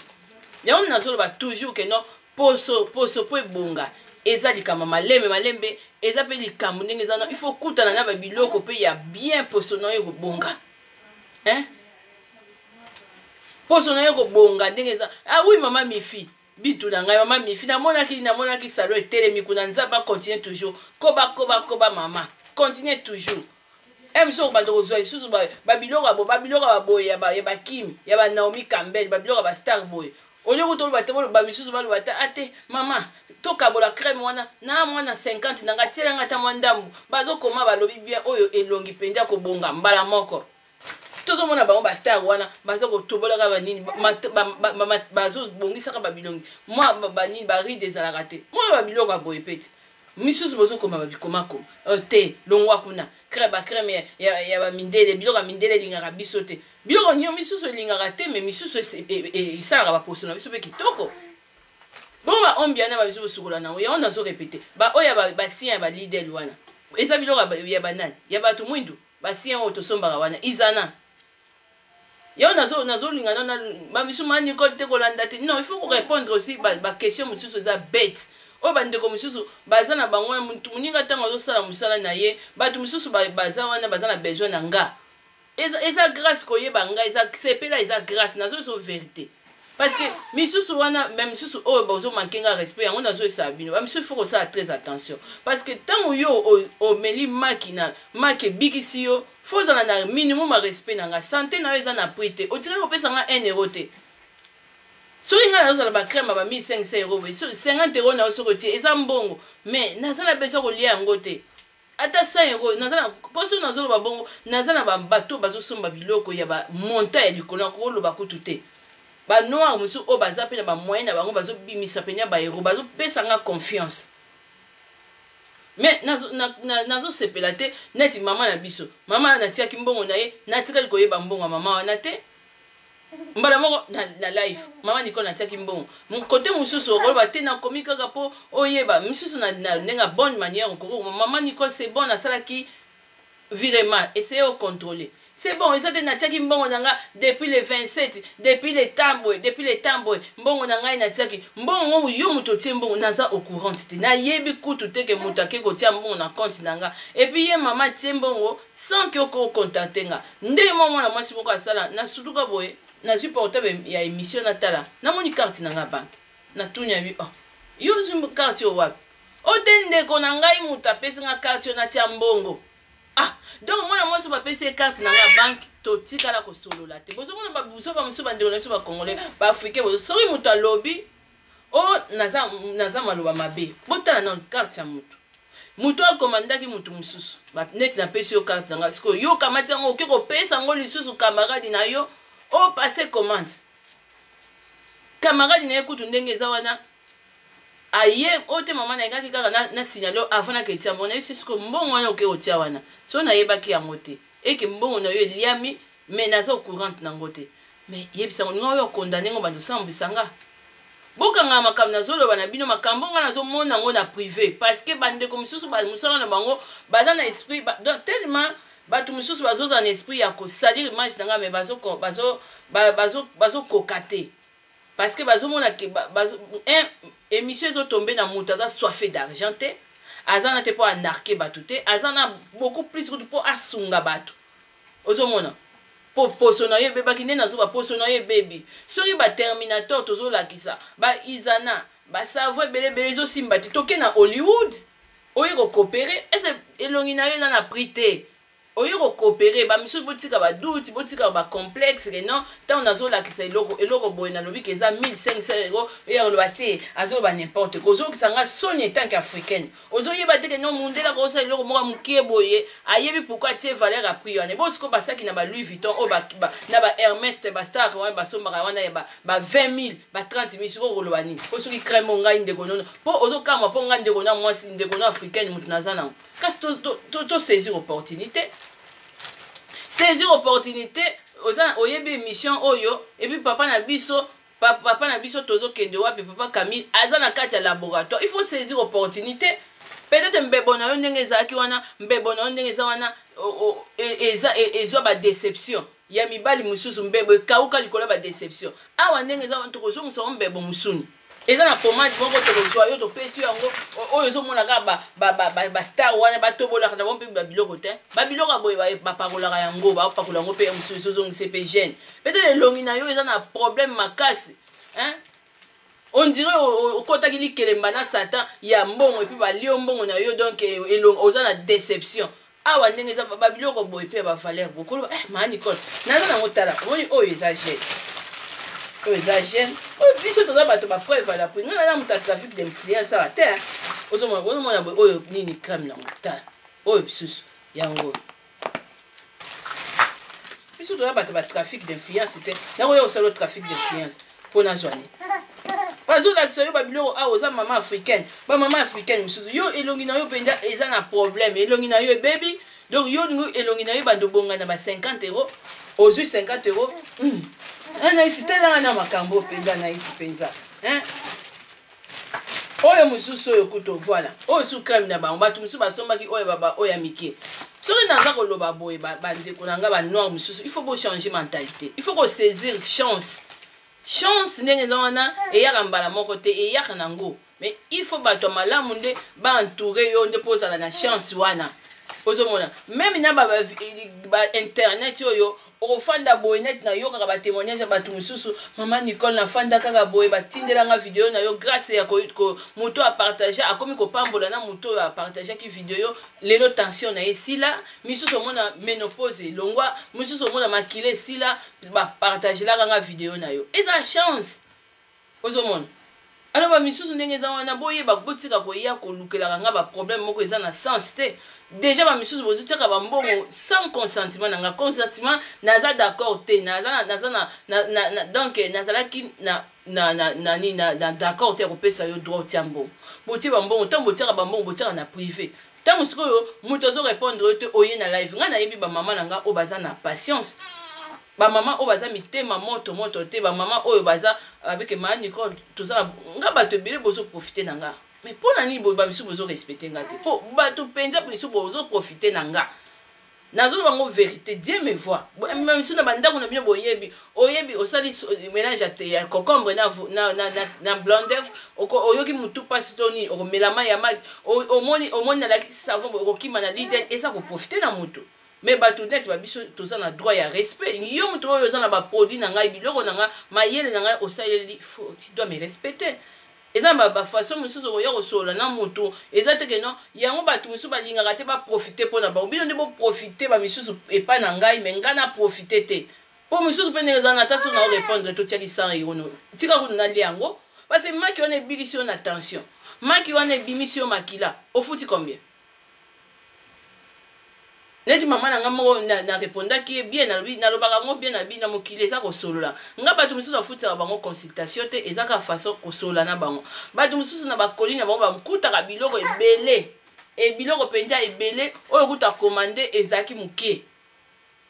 yango na zo ba toujours que non poso po ebonga eza likama malembe eza pe likambo ndenge eza non il faut kutana na ba biloko pe ya bien poso na yo bonga poso na yo bonga ndenge eza oui maman Mifi bitu na ngai maman Mifi na monaki salon etelemi kuna nzaba continue toujours koba mama continue toujours so ba dozo isusu ba biloko ba boy ya ba Kim ya ba Naomi Campbell ba biloko ba star boy ole ko ba tebo ba misusu ba lobata ate mama toka bola crème wana na mwana 50 na ngatiela ngata mwandambu bazo koma ba lobi bien oyo elongi penda ko bonga mbala moko tozo mona ba star wana bazo ko tobola ka ba nini bazo bongisa ka ba bilongi moi ba nini ba ri des alagate moi ba biloko ba boy peti misusu bozo koma ba bikoma ko te longwa kuna crème ya ba mindele biloko mindele lingaka biso te biloko nyo misusu lingaka te mais misusu esalaka ba poso na biso pe kitoko bon ba ombiana ba biso sukola na yo na zo répéter ba oya ba sien ba leader wana eza biloko ya banani ya bato mwindu ba sien o to sombaka wana izana yo nazo lingana na ba biso mani ko te kolanda te non il faut répondre aussi ba question misusu za bête o bandeko misusu baza na bango muntu muninga tango zo sala musala na ye batu misusu baza wana baza na besoin na nga eza grâce koyeba nga eza sepela eza grâce nazo so vérité parce que misusu wana même misusu o bozo mankenga respect yango nazo esa bino ba misusu faut ça très attention parce que tango yo o meli makina make bikisi yo faut zala na minimum respect na nga santé na eza na prix te o tire ko pesa nga 1 € te so inga na zala ba crème ba 1500 €, so 50 € na so ko tie eza mbongo mais na zala beso ko lia yango te ata 100 € na zala poso na zolo ba bongo na zala ba bateau bazo somba biloko ya ba monta ya likolo ko lo ba kutu te ba noir musu o baza pe na ba moyen na bango bazo bimisa penya ba euro bazo pesa nga confiance mais nazo sepela te neti mama na biso mama na tia kimbongo na ye na tika liko yeba mbongo mama wana te mbala moko na live mama niko na tia kimbongo kote mususu ko ba te na komika ka po oyeba mususu na nenga bonne manière ko mama niko c'est bon na sala ki virement essayer de contrôler. C'est bon, ils ont dit mbongo nanga depuis le 27, depuis le tamboy, mbongo nanga ina tiaki, mbongo yo muto tie mbongo naza au courant te. Na yebi kutu te ke mutake ko tia mbongo na compte nanga. Et puis ye mama tie mbongo sans que ko contacter nga. Nde mama na mwasi moko asala na suduka boye, na supportable ya émission na tala. Na moni carte nanga bank. Na tunya bi oh. Yo zumbu carte yo wapi? Otende ko nanga imuta pesa nga carte na tia mbongo. Donc moi je vais payer carte dans la banque to tikala ko solo la te bozo mona ba buso ba muso ba ndeko na biso ba congolais ba africain bozo sori muto lobby o naza maloba mabe botala na carte ya muto akomandaki muto mususu ba net na pesi yo carte nga siko yo kamati ngo okiko pesa ngo lisusu camarade na yo o passer commande camarade na ekutu ndenge eza wana aye ote mama na ngaki kaka na signalo avant na ketia mbona isi siko mbongo wana oke otia wana so na yebaki yango te eke mbongo na yo eliami mais nazo courante nango te mais yebisa ngo yo condamner ngo bando sambisanga bokanga makambo nazoloba na bino makambo nga nazomona ngo na privé parce que bande ko misusu ba musala na bango baza na esprit tellement batu misusu bazoza na esprit ya ko salir image nanga mais bazo kokate parce que bazomona ke émission zo tomber na muta za soifé d'argent te azana te pour anarquer bato te azana beaucoup plus pour asunga bato ozomona po poso na ye bebaki nde nazoba poso na ye bebi soki baterminator tozolakisa baizana basavo ebelebele ezosimba te toke na Hollywood oye kokopere ese elongi na yo eza na prix te oye kokopere bamisusu botika baduti botika bacomplexe ke non ntango nazolakisa eloko boye nalobi ke eza 1500 euro eyaloba te azoloba n'importe ko ozokisa nga soni etanke africaine ozoyeba te ke non mundela kosala eloko moko mokie boye ayebi pourkui atie valeur ya prix wana bosiko basaki na ba Louis Vuitton oyo na ba Hermès te bastaraka wana basombaka wana ya ba 20 000 ba 30 000 siko koloba nini po soki crème ngai ndeko nono po ozokama po ngai ndeko na mwasi ndeko na africaine mutu naza nango kasi to saisir opportunité saisir opportunité oyebi émission oyo et puis papa na biso tozokende wapi papa Camille aza na kati ya laboratoire il faut saisir opportunité peut-être mbebo na yo ndenge ezalaki wana mbebo na yo ndenge eza wana ezwa badéception ya mibali mosusu mbebo ekauka likolo ya badéception awa ndenge eza wana tokozongisa mbebo mosuni eza na pomade moko tokozwa yo topesi yango oyo ezomona kaka bastar wana batobolaka na bango mpe babiloko te babiloko ya boye bapakolaka yango bapakola yango mpe mosusu ezozongisa mpe gene peut-être elongi na yo eza na problème makasi on dirait okotaki likelemba na satan ya mbongo epuis balio mbongo na yo donc oza na déception awa ndenge eza babiloko boye mpe bavaleur bokoloba maa Nicole naza nango tala omoni oyo eza gene oyo eza gene oyo biso toza bato bapreuve ala prix ngana na moto ya trafic d'influence awa te ozomona boye oyo nini crème nango tala oyo bisusu yango biso toza bato batrafic d'influence te nakoya kosala trafic d'influence mpo nazwani bazolakisa yo babiloko awa oza mama africaine bamama africaine mosusu yo elongi na yo mpenza eza na problème elongi na yo ebebi donc yo elongi na yo bandobongana ba 50 euros ozwi 50 euros anaisi telanga na makambo mpenza naisi mpenza oyo mosusu oyo kuto voilà oyo su crème na bango bato mosusu basombaki oyo baba oyo ya mike soki naza koloba boye bandeko na nga banoir mosusu il faut bochanger mentalité il faut kosaisir chance ndenge eza wana eyaka mbala moko te eyaka nango mais il faut bato malamu nde baentoure yo nde mpo ozala na chance wana ozomona même na ba internet oyo okofanda boye net na yo kaka batémoignage ya bato mosusu mama Nicole nafanda kaka boye batindelanga video na yo grâce ya moto apartage akomi kopambola na moto oyo apartageaki video yo lelo tension na ye sila misusu omona ménopause elongwa misusu omona makile esila bapartagelaka nga video na yo eza chance ozomona alors bamisusu ndenge eza wana boyeba botika koya kolukelaka nga baproblème moko eza na sens te déjà bamisusu bozotiaka bambongo sans consentement nanga consentement naza d'accord te donc nazalaki d'accord te ya kopesa yo droit otia mbongo botie bambongo ntango botiaka bambongo botiaka na privé ntango sikoyo moto azorépondre yo te oye na live ngai nayebi bamama na nga oyo baza na patience bamama oyo baza mitema moto te bamama oyo baza abeke maa Nicole tozala nga bato ebele bozoprofite na nga mais mpo na nini boye bamisu bozorespecte nga te mpo bato mpenza biso bozoprofite na nga nazoloba ngo vérité Dieu me voit bamisu na bandako na bino boyebi oyebi osali ménage ya concombre na blanc d'œuf oyoki mutu pasi to nini okomela mai ya maki omoni nalaki savon okokima na liden eza koprofite na motu mais bato neti babiso toza na droit ya respect yo moto oyo oza na baproduit na ngai biloko na nga mayele na ngai osaleli tu dois me respecter eza bafaçon mosusu okoya kosola na motu eza teke no yango bato mosusu balingaka te baprofite mpo na bango bino nde boprofite bamisusu epai na ngai me ngai na profite te mpo mosusu mpe ndenge eza na ta so na orépondre totiaki 100 euro tika kuna nalia yango parce maki wana ebikisi yo na tension maki wana ebimisi yo makila ofuti combien neti mama na nga moko na répondaki bien nalobaka ngo bien na bina mokili eza kosolola nga bato mosusu bafutaka bango consultation te eza ka façon kosolola na bango bato mosusu na bakoli na bango bakutaka biloko ebele ebiloko mpenza ebele oyo kuta commande ezalaki moke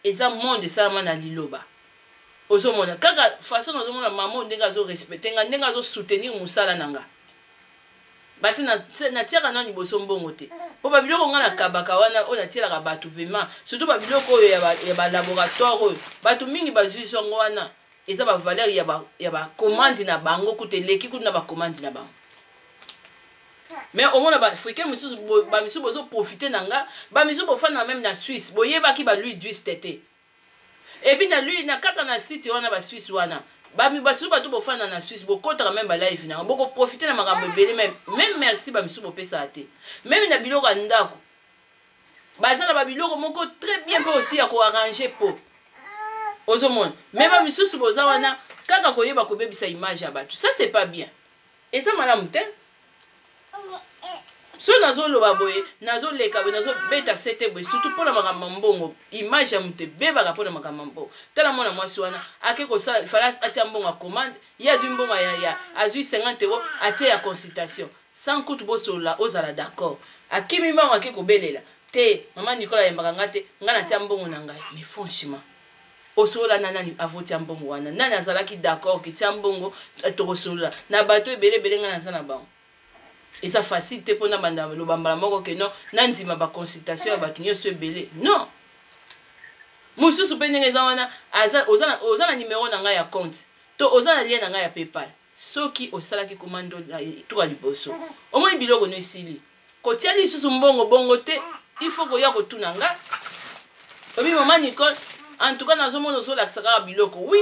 eza monde esalama na liloba ozomona kaka façon ozomona mama ndenge azorespecte nga ndenge azosoutenir mosala na nga basi natiaka nani liboso mbongo te mpo babiloko nga nakabaka wana oyo natielaka bato vraiment surtout babiloko oyo ya balaboratoire oyo bato mingi bazwi songo wana eza bavaleur ya bacommande na bango kuta eleki kutu na bacommande na bango mais au moins ba africain misusu ba misusu bozo profiter nanga ba misusu bofana même na Suisse boyeba ki ba lui d'huile tété et puis na lui na kaka na site wana ba Suisse wana ba mi batu batu bofana na Suisse bokota même ba live na boko profiter na makambo belé même merci ba misusu bopesa ate même na biloko ndako bazana ba biloko moko très bien peut aussi ya ko arranger po ozomona même ba misusu boza wana kaka koyeba ko bebisa image ya batu ça c'est pas bien et ça madame te so nazo loba boye nazo leka boye nazo beta sete boye surtout pour la makambo mbongo image ya mute beba ka pona makambo mbongo tala mona mwasi wana ake ko sala fala atia mbongo commande yazu mbongo ya azui 50 € atia ya consultation sans coût bosola ozala d'accord akimi mama ake ko belela te mama Nicolas yembaka ngate ngana tia mbongo na ngai mais franchement osola nani avotia mbongo wana nani azalaki d'accord ki tia mbongo tokosola na bato ebele bele ngana sana bango et ça facilite pour na banda lo bambala moko que non nandima ba consultation ya bato nyonso ebele non mususu pe ndenge eza wana ozana numéro na ngai ya compte to ozana lien na ngai ya PayPal soki osalaki commande to ka liboso omoi biloko no esili kotia lisusu mbongo bongo te il faut ko ya ko tuna nga obi mama Nicole en tout cas nazomona ozolakisa kaka biloko oui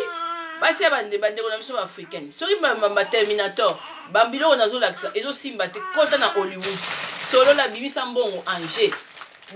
basi ya bandeko na biso baafricaine soki baterminator bambiloko nazolakisa ezosimba te kota na Hollywood solola bimisa mbongo Angers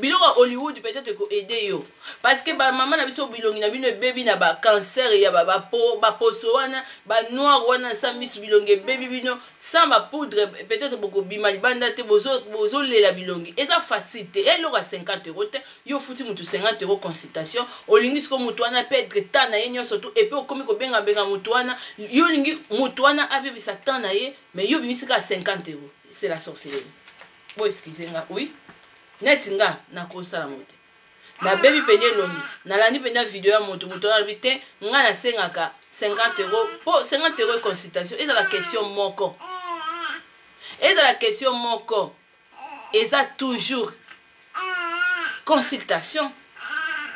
biloko ya Hollywood peut-être koaide yo parce que bamama na biso bilongi na bino ebebi na bacancer ya baposo wana banoir wana sa misu bilongi ebebi bino sans bapoudre peut-être bokobima libanda te bozolela bilongi eza facile te eloko ya 50 € te yo futi mutu 50 € consultation olingi siko mutu wana perdre temps na ye nyonso tu epe okomi kobenga mutu wana yo olingi mutu wana abebisa temps na ye mais yo bimisika 50 €. C'est la sorcellerie. Bo excusez-moi, oui neti nga nakosala mote na bebi pene longi nalandi pene video ya moto na bite nga nasengaka 50 € po 50 € consultation eza la question moko eza toujours consultation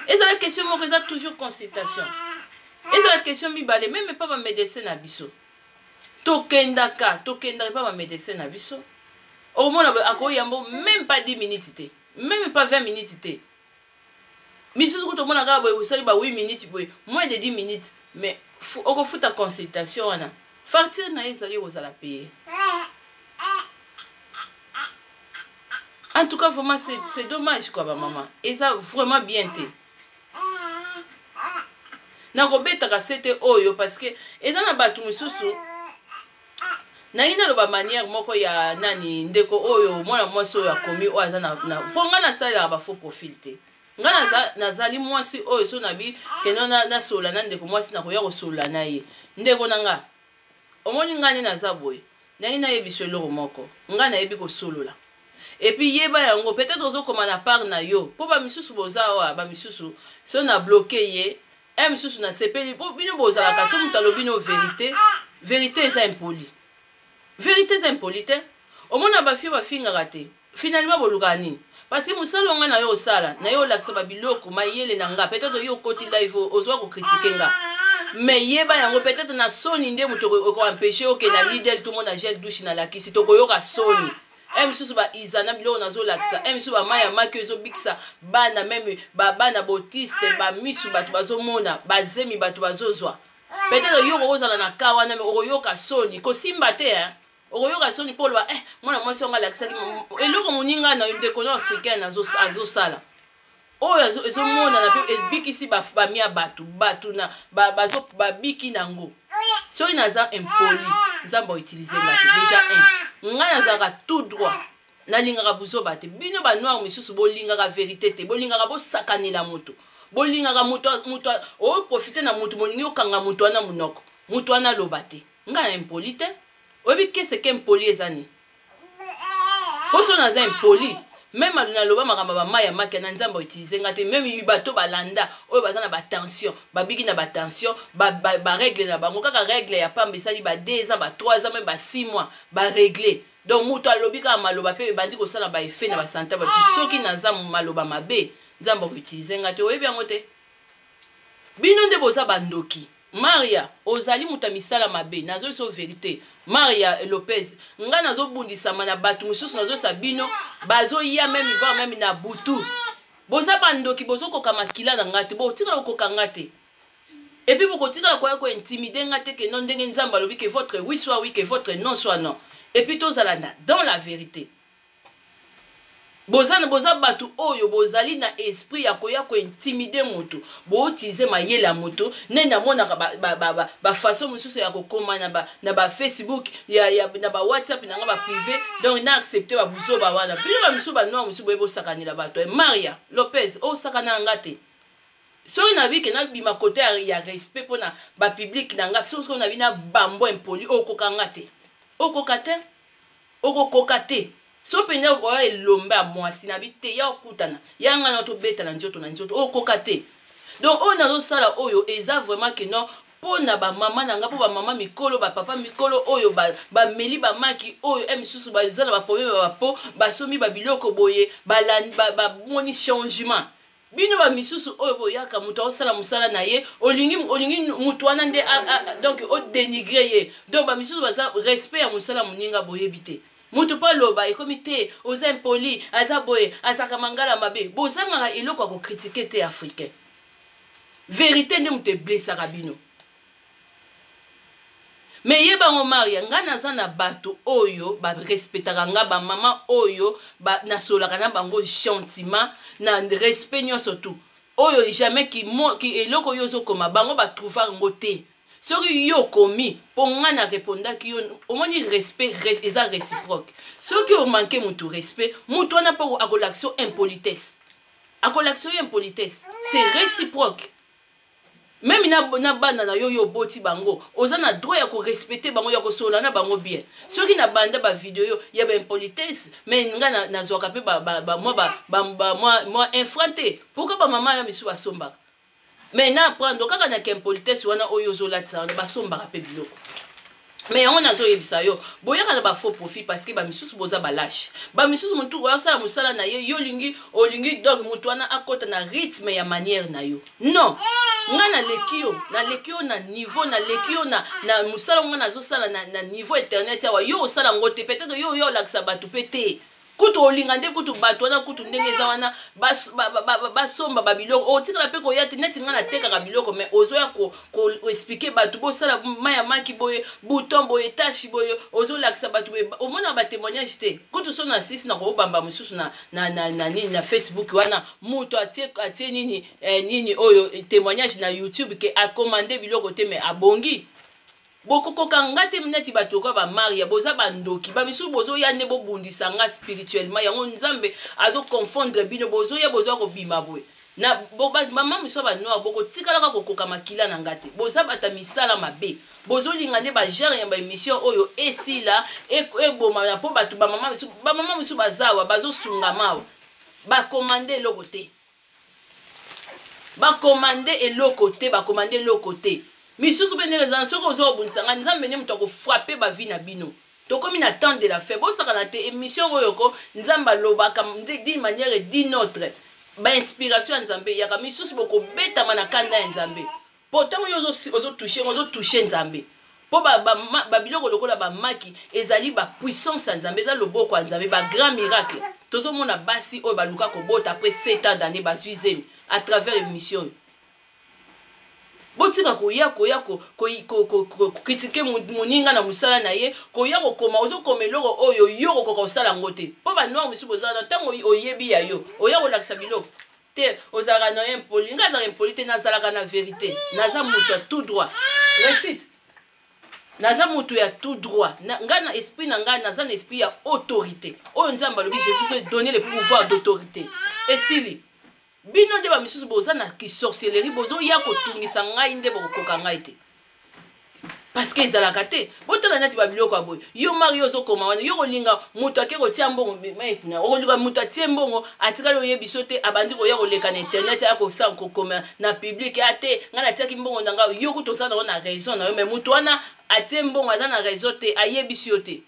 eza la question moko eza toujours consultation eza la question mibale même pas ba médecin na biso tokendaka pas ba médecin na biso au moins akoyambo même pas 10 minutes te même pas 20 minutes te misusu ko to mona ka boy usali ba 8 minutes boy moins de 10 minutes mais oko futa consultation wana facture na ezali ozala payer en tout cas vraiment c'est dommage quoi ba maman et ça vraiment bien te na ko beta ka sete oyo parce que ezana batu misusu na ina lo ba manière moko ya nani ndeko oyo mwana mwasi oyo akomi oyo azana na ponga na tsala ba faux profil te ngana nazali mwasi oyo so nabi keno na sola na ndeko mwasi na koya ko sola na ye ndeko nanga omoni ngani na zaboy na ina yebiso loko moko ngana yebi ko solola et puis yeba yango peut-être ozo koma na part na yo po ba misusu bozawa ba misusu so na bloquer ye misusu na sepeli po bino bozala ka so mutalo bino vérité eza impoli vérité c'est impolite au moins na ba finga raté finalement bolukani parce que musalo nga na yo sala na yo laksa ba biloko mayele na nga peut-être yo koti live ozwa ko critiquer nga mais yeba yango peut-être na soni nde muto ko empêcher o ke na leader tout le monde a gel douche na lakisi to ko yo ka soni misusu ba izana biloko nazo laksa misusu ba maya makezo bikisa bana même ba bana bautiste ba misu batu bazomona bazemi batu bazozwa peut-être yo kozala na kawana mais oyoka soni ko simba te oyoka soni polo ba mwana mwasi nga lakisa eloko moninga na ndeko na africain azosala oyo ezomona na pe bikisi ba mia batu na bazo babiki nango so inaza impoli nzamba utiliser batu déjà nga nazaka tout droit nalingaka buzoba te bino ba noir misusu bolingaka vérité te bolingaka bosakanela moto bolingaka moto o profiter na moto molingi okanga moto wana munoko moto wana loba te nga na impoli te obi qu'est-ce que impoli ezani poso naza impoli même aluna loba makamba ba maya maka na nzamba utiliser ngate même bato balanda oyo bazana ba tension babiki na ba tension ba règle na bango kaka règle ya pamba esali ba 2 ans ba 3 ans même ba 6 mois ba régler donc muto alobika maloba pe bandi ko sala ba effet na ba santé ba soki na nzamba maloba mabe nzamba utiliser ngate oyebi yango te bino nde boza bandoki Maria ozali muta misala mabe nazo so vérité Maria Lopez nga nazo bundisa mana batu mususu nazo sabino bazo ya même va même na butu boza bandoki bozo koka makila na ngate bo tika koka ngate et puis boko tika ko intimider ngate que non ndenge nzamba lobi que votre oui soit oui que votre non soit non et puis tozala na dans la vérité boza batu oyo bozali na esprit ya koya ko intimider moto bo utiliser mayele ya moto nena mona ba façon mususu ya kokoma na ba Facebook ya na ba WhatsApp na ba privé donc na accepter ba buzo ba wana puis ba mususu ba noir mususu bo sakanila bato Maria Lopez o sakana ngate so na bi ke na bima côté ya respect pona ba public na ngate so na bi na bambo impoli o kokangate o kokate o kokate so pende ko elomba mwasi na bite ya okutana yanga na to beta na njoto okokate donc on a sala oyo eza vraiment que non pona ba mama na nga po ba mama mikolo ba papa mikolo oyo ba meli ba maki oyo emisusu ba zala ba problème ba po ba somi ba biloko boye ba moni changement bino ba misusu oyo boyaka muto osala musala na ye olingi mutu wana nde donc o dénigrer ye donc ba misusu baza respect ya musala muninga boye bité mutu pa loba ekomite oza impoli aza boye azaka mangala mabe bozanga eloko ko critiquer te africain vérité nde mutu blessaka bino mais yeba ngo Maria nga naza na bato oyo ba respectaka nga ba mama oyo ba nasolaka na bango gentiment na respect nyonso tout oyo jamais ki eloko yo zokoma bango ba trouver ngo te soki yo komi po nga na répondaki yo omoni respect eza réciproque soki o manque mutu respect mutu wana po akolakso impolitesse c'est réciproque même na banda na yo boti bango oza na droit ya ko respecter bango ya ko sola na bango bien soki na banda ba video yo ya ba impolitesse mais nga na zoka pe moi infranté pourquoi ba mama ya misu basomba mais na prendre kaka na impolitesse wana oyo zolatsa na basomba pe biloko mais on a zo yebisa yo boyaka na ba faux profit parce que ba misusu boza ba lâche ba misusu muntu wa sala musala na ye yo olingi donc mutu wana akota na rythme ya manière na yo non nga na lekio na niveau na lekio na musala nga na zo sala na niveau internet ya yo osala ngote peut-être yo laksa batu pete kutu olinga nde kutu bato wana kutu ndenge za wana basomba babiloko otikala pe koyati neti nga na teka kabiloko mais ozoya ko expliquer bato bosala maya maki boye bouton boye tache boye ozolakisa bato boye omona ba témoignage te kutu so na sisi na kobamba mususu na Facebook wana muto atie nini oyo témoignage na YouTube ke a commander biloko te mais abongi boko kangate mneti batoka ba Maria boza bandoki ba misu bozo ya ne bobundisa nga spirituellement yango nzambe azo confondre bino bozo ko bima boye na mama miso ba noa boko tikala ka kokoka makila na ngate boza bata misala mabe bozo linga ne ba genre ya ba émission oyo esila eboma ya po batu ba mama misu bazawa bazo sunga mawa ba commander lokote ba commander lokote misusu bene les soko ozo bunisanga nzambe ne muto ko frapper ba vie na bino to komi na temps de la fête bosaka na te émission oyo ko nzamba lobaka d'une manière d'une autre ba inspiration nzambe yaka misusu boko beta mana kanda nzambe pourtant ozo toucher nzambe po ba biloko lokola ba maki ezali ba puissance nzambe za loboko nzambe ba grand miracle tozo mona basi oyo ba luka ko bota après 7 ans d'année ba suizemi à travers émission botika koya critiquer moninga na musala na ye koya kokoma ozokoma eloko oyo yo kokoka osala ngote po ba noir misu bozala ntango oyebi ya yo oya kolakisa biloko te ozalaka na impoli nga azala impoli te nazalaka na vérité naza mutu ya tout droit récite naza mutu ya tout droit nga na esprit na nga naza na esprit ya autorité oyo nzambe alobi je vous ai donné le pouvoir d'autorité esili bino nde ba misusu boza na ki sorcellerie bozo ya kotungisa ngai nde bokokoka ngai te parce que ezalaka te botala neti babiloko aboye yo Mario ozokoma wana yo kolinga mutu ake kotia mbongo maituna okolinga mutu atie mbongo atikali oyebi so te abandi koya koleka na internet ya kosala kokoma na public ate nga natiaki mbongo na nga yo kutu osala nango na raison na yo mais mutu wana atie mbongo aza na raison te ayebisi yo te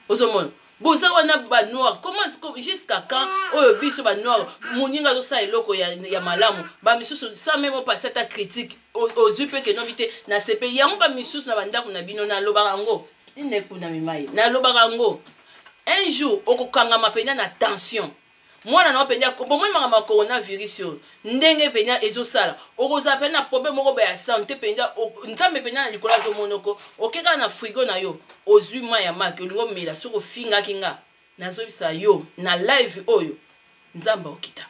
ozomona boza wana ba noir comment jusqu'à quand oyo biso ba noir moninga zo sa eloko ya malamu ba misusu sans même passer ta critique aux yeux que non vite na sepe yango ba misusu na bandako na bino na lobaka ngo ine kuna mimayi na lobaka ngo un jour okokanga penya na tension mwana na penya bomoi maka coronavirus yo ndenge penya ezosala okoza penya problème moko ba ya santé penya nzambe penya na likola zo monoko okeka na frigo na yo ozwi mai ya maki olingo mela soko finga kinga nazo bisa yo na live oyo nzamba okita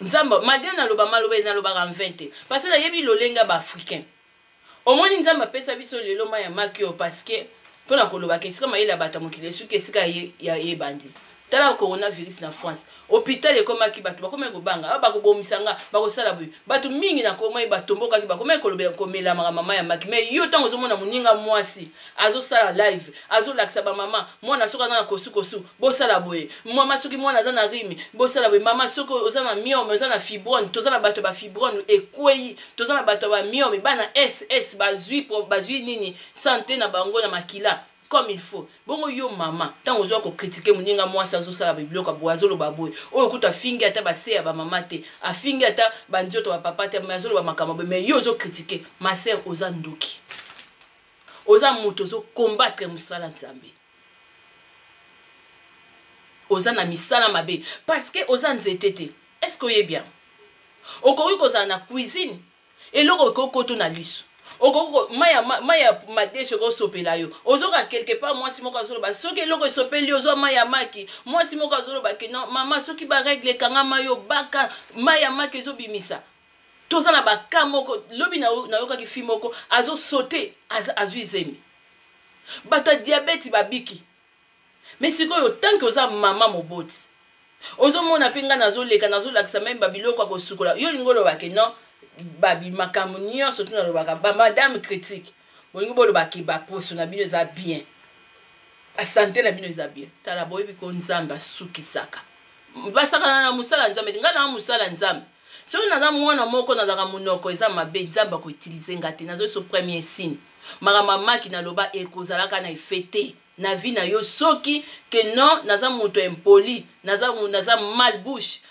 nzamba malgré na loba maloba na loba 20 parce que na yebi lolenga ba africain omoni nzamba pesa biso lelo mai ya maki yo parce que pona koloba ke sika mayela bata mokile suke sika ye bandi tala coronavirus na France hôpital ekomaki bato bakoma kobanga bakobomisanga bakosala boye bato mingi na koma batomboka ki bakoma kolobela komela mama ya maki mais yo tango zomona muninga mwasi azosala live azolakisa ba mama mwana soka na kosu bosala boye mama soki mwana za na rimi bosala boye mama soko ozana myome ozana fibrone tozana bato ba fibrone ekwei tozana bato ba myome bana SS bazui nini santé na bango na makila comme il faut bongo yo mama tango zo ko critiquer muninga mwasi azosala biblioka boazolo baboy oyo kuta fingi ata base ya ba mama te afingi ata banjoto ba papa te mazolo ba makama mais yo zo critiquer ma sœur oza ndoki oza muto zo combattre musala nzambe oza na misala mabe parce que oza nzetete est-ce que bien okoki kozala na cuisine eloko kokoto na liso okoko maya madesho ko sopela yo ozoka quelque part mwasi moko azoloba soki eloko esopeli ozo maya maki mwasi moko azoloba ke non mama soki ba règle kanga mayo baka maya maki ezobimisa toza na baka moko lobi na yoka ki fi moko azo sauter azui zemi bato diabète babiki mais sikoyo tant que oza mama moboti ozo mona pinga nazoleka nazolakisa même babiloko ko sukola yo lingolo ba ke non babi makambo nyonso tuna lobaka ba madame critique bolingo bolobaki ba poso na bino eza bien a santé na bino eza bien tala boyebi ko nzamba suki saka basaka na musala nzambe ngana na musala nzambe so na mwana moko na zaka munoko eza mabe nzamba ko utiliser ngate nazo so premier signe mara mama ki na loba ekozalaka na efete na vie na yo soki que non naza muto impoli naza mal bouche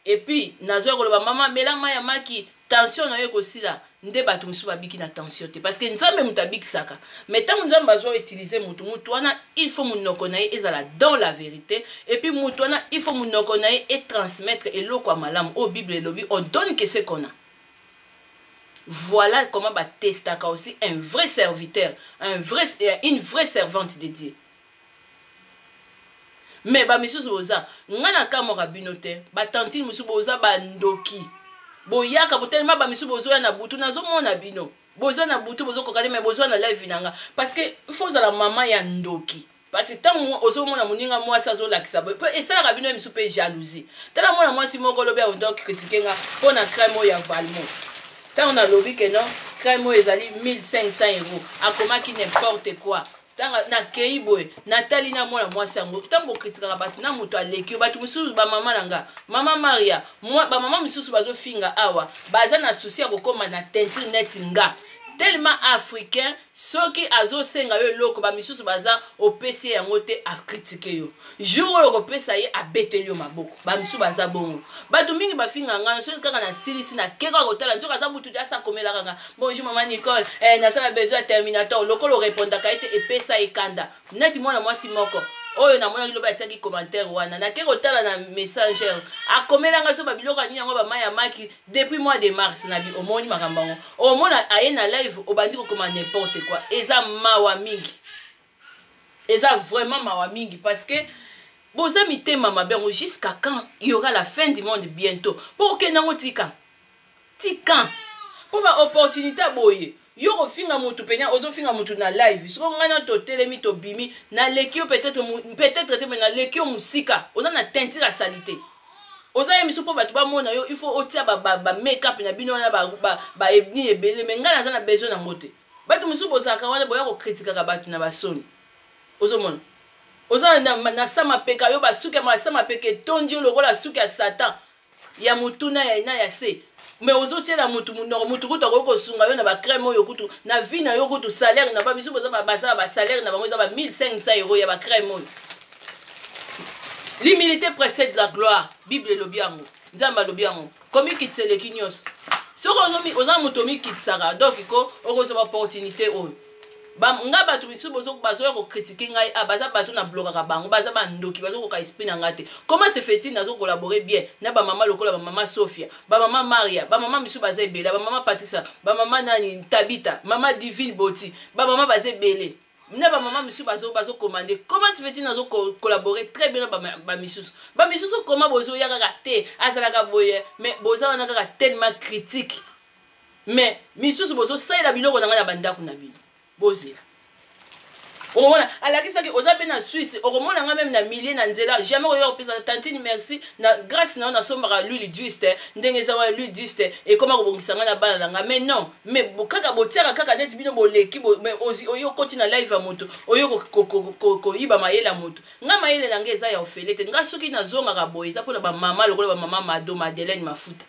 et puis nazo ko loba mama melama ya maki tension na yo kosila nde bato musu babiki na tension te parce que nzambe mutabiki saka mais tant nzambe azo utiliser mutu wana il faut munoko na ye ezala dans la vérité et puis mutu wana il faut munoko na ye et transmettre eloko ya malamu au Bible elobi on donne que ce qu'on a. Voilà comment batestaka aussi un vrai serviteur, une vraie servante de Dieu. Mais ba misusu boza ngana kamora binote ba tantine musu boza bandoki boyaka botelema ba misusu bozo na butu nazomona bino bozo na butu bozo kokale mais bozo na live nanga parce que faut la maman ya ndoki parce que tant ozomona muninga mwasi azolakisa boye pe esala bino misu pe jalousie tala mona mwasi moko lobi a donc critiquer nga pona crème ya Valmo tant on a lobby que non crème ezali 1500 €, akomaki n'importe quoi tanga na keiboy Nathalie na mwana mwasi yango tango kritikaka batu na muto aleki batu mususu ba mama nanga mama Maria ba mama mususu bazofinga awa baza na souci ya kokoma na teinture net nga tellement africain soki azosenga yo loko ba misusu baza opesi yango te a critiquer yo jour oyo kopesa ye abeteli yo maboko ba misusu baza bongo batu mingi bafinga ngana soki kaka na silisi na keka kotala nzoka za butu asa komela kanga bonjour maman Nicole nasala besoin terminator lokolo répondaka ete epesa ekanda neti mwana mwasi moko oyo na mwana kiloba atiaki commentaire wana na keko tala na messenger akomelanga so babiloko nini yango bamaya maki depuis mois de mars na bi omoni makambango omona aye na live obandi kokoma n'importe quoi eza mawa mingi eza vraiment mawa mingi parce que boza mitema mabengo jusqu'à quand il y aura la fin du monde bientôt pour que nango tika pour ba opportunité boye yo kofinga mutu penya ozofinga mutu na live siko ngana to telemi to bimi na lekio peut-être te na lekio musika oza na teinture ya salité oza yemisu po batu ba mona yo il faut otia ba make-up na bino na ba ebni ebele mais ngana za na besoin na ngote batu musu bozaka wana boya ko critiquer ka batu na basoni ozomona oza na sama peka yo basuka ma sama peke tonji lokola suka ya Satan ya mutuna ya ina ya se mais ozotiela mutu munoko mutu kutu akokosunga yo na bacrème oyo kutu na vie na yo kutu salaire na babiso boza basala basalaire na bango eza ba 1500 euros ya bacrème oyo. L'humilité précède la gloire. Bible elobi yango, nzambe alobi yango. Komi kitseleki nyonso. Soki oza mutu omikitsaka donc ko okozwa opportunité oyo. Nga bato biso bazoya kokritike ngai baza bato na blokaka bango baza bandoki bazokoka esprit na ngai te. Comment se fait-il nazokolaborer bien na bamama lokola bamama Sophia, bamama Maria, bamama misu baza ebele, bamama Patricia, bamama nani Tabita, mama Divine Boti, bamama baza ebele na bamama misu bazokomande. Comment se fait-il nazokolaborer très bien na bamisusu bamisusu comment bozoya kaka te azalaka boye mais boza wana kaka tellement critique mais misusu bozosalela biloko na ngai na bandako na bino bozela. Okomona alakisaki oza pe na Suisse okomona nga même na millier na nzela jamais oyo opesa tantine merci na grâce na sombaka l'huile juste ndenge za wa l'huile juste et comment kobongisa nga na bana na nga mais non mais kaka botiaka kaka net bino boleki oyo koti na live ya moto oyo ko iba mayela moto nga mayele na nga eza ya ofele te nga soki nazongaka boye eza pona ba mama lokola ba mama Mado Madeleine Mafuta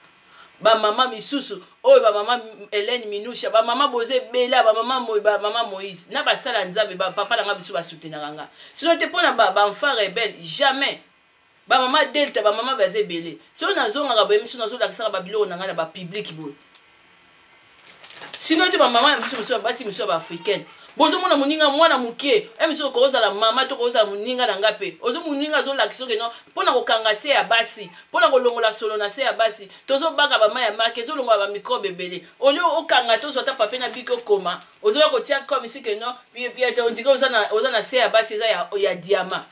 ba mama misusu oyo ba mama Hélène Minusha ba mama Boze Bela ba mama Moïse na basala nzambe ba papa nanga biso ba soutenaka nga sinon te pona ba enfant rebelle jamais ba mama Delta ba mama Baze Bele so nazongaka boye miso nazolakisaka ba biloko nanga na ba public boye sinon te ba mama miso basi miso ba africaine bozo mona muninga mwana mukie emiso koza la mama to koza muninga na ngape ozo muninga zo lakiso ke no pona kokanga se ya basi pona kolongola solo na se ya basi tozo baka ba maya make zo longola ba microbe bele olio okanga to zo ta pape na biko koma ozo ya kotia comme si ke no puis to ndika oza na se ya basi za ya diamant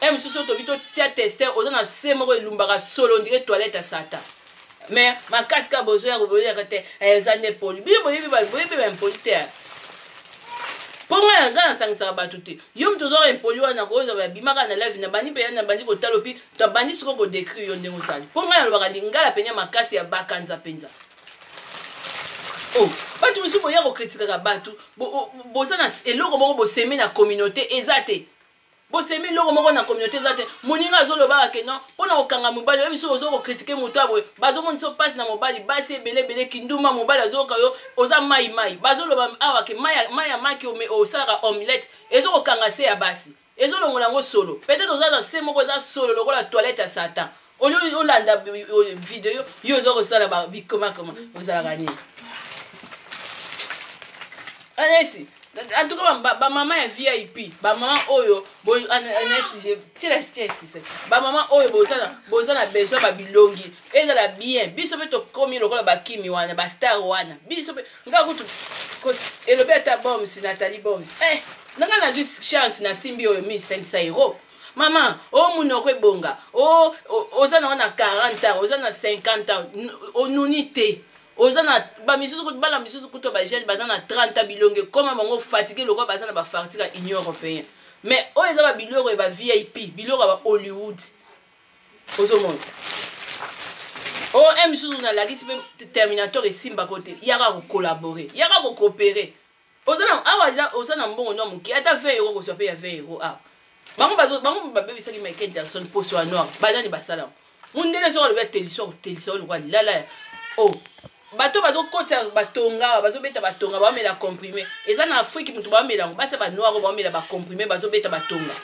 emiso so to bito tia tester ozo na se moko elumbaka solo ndike toilette sata mais makasi ka bozo ya koboya kate eza ne poli bibo ba impolite ponga nga sangisaka bato te yo mtu ozo impoli wana koza ba bimaka na live na bani pe na bandi ko talopi to bandi siko ko décrire yo ndengo sali ponga na lobaka lingala penya makasi ya bakanza penza oh bato musu boya ko kritika bato boza na eloko moko bo semi na communauté ezate bosemi loko moko na communauté zate moninga azoloba ke non pona okanga mobali ba biso ozo ko critiquer mutu abwe bazo moniso passe na mobali basi ebele kinduma mobali azoka yo oza mai bazoloba awa ke maya maki o sala omelette ezo ko kanga se ya basi ezo longola ngo solo peut-être oza na se moko za solo lokola toilette ya satan olio olanda video yo ozo ko sala ba bikoma ozala gani anesi. En tout cas, ba maman est VIP, ba maman oyo, ba maman oyo bozana besoin ba bilongi, ezala bien, biso pe to komi lokola ba kimi wana, ba star wana, biso pe nga kutu elobi ata bombs Nathalie bombs. Nanga na juste chance na simbi oyo 1500 euros. Maman, munoko ebonga, ozana na 40 ans, ozana 50 ans, onunité. Ozana ba misusu kutu bala misusu kutu ba jeune bazana 30 bilonge comme bango fatigué loko bazana ba fartika Union européenne mais o eza ba biloko e ba VIP biloko ba Hollywood ozomona misusu na la kisi Terminator et Simba côté yaka ko collaborer yaka ko coopérer ozana mbongo no muki ata 20 euros ko sope ya 20 euros bango ba baby sali Michael Jackson poso wa noir bazani basala mundele so le télévision le quoi lala bato bazo kota batonga bazo beta batonga ba mela comprimé eza na Afrique mutu ba mela ngo basa ba noir ba mela ba comprimé bazo beta batonga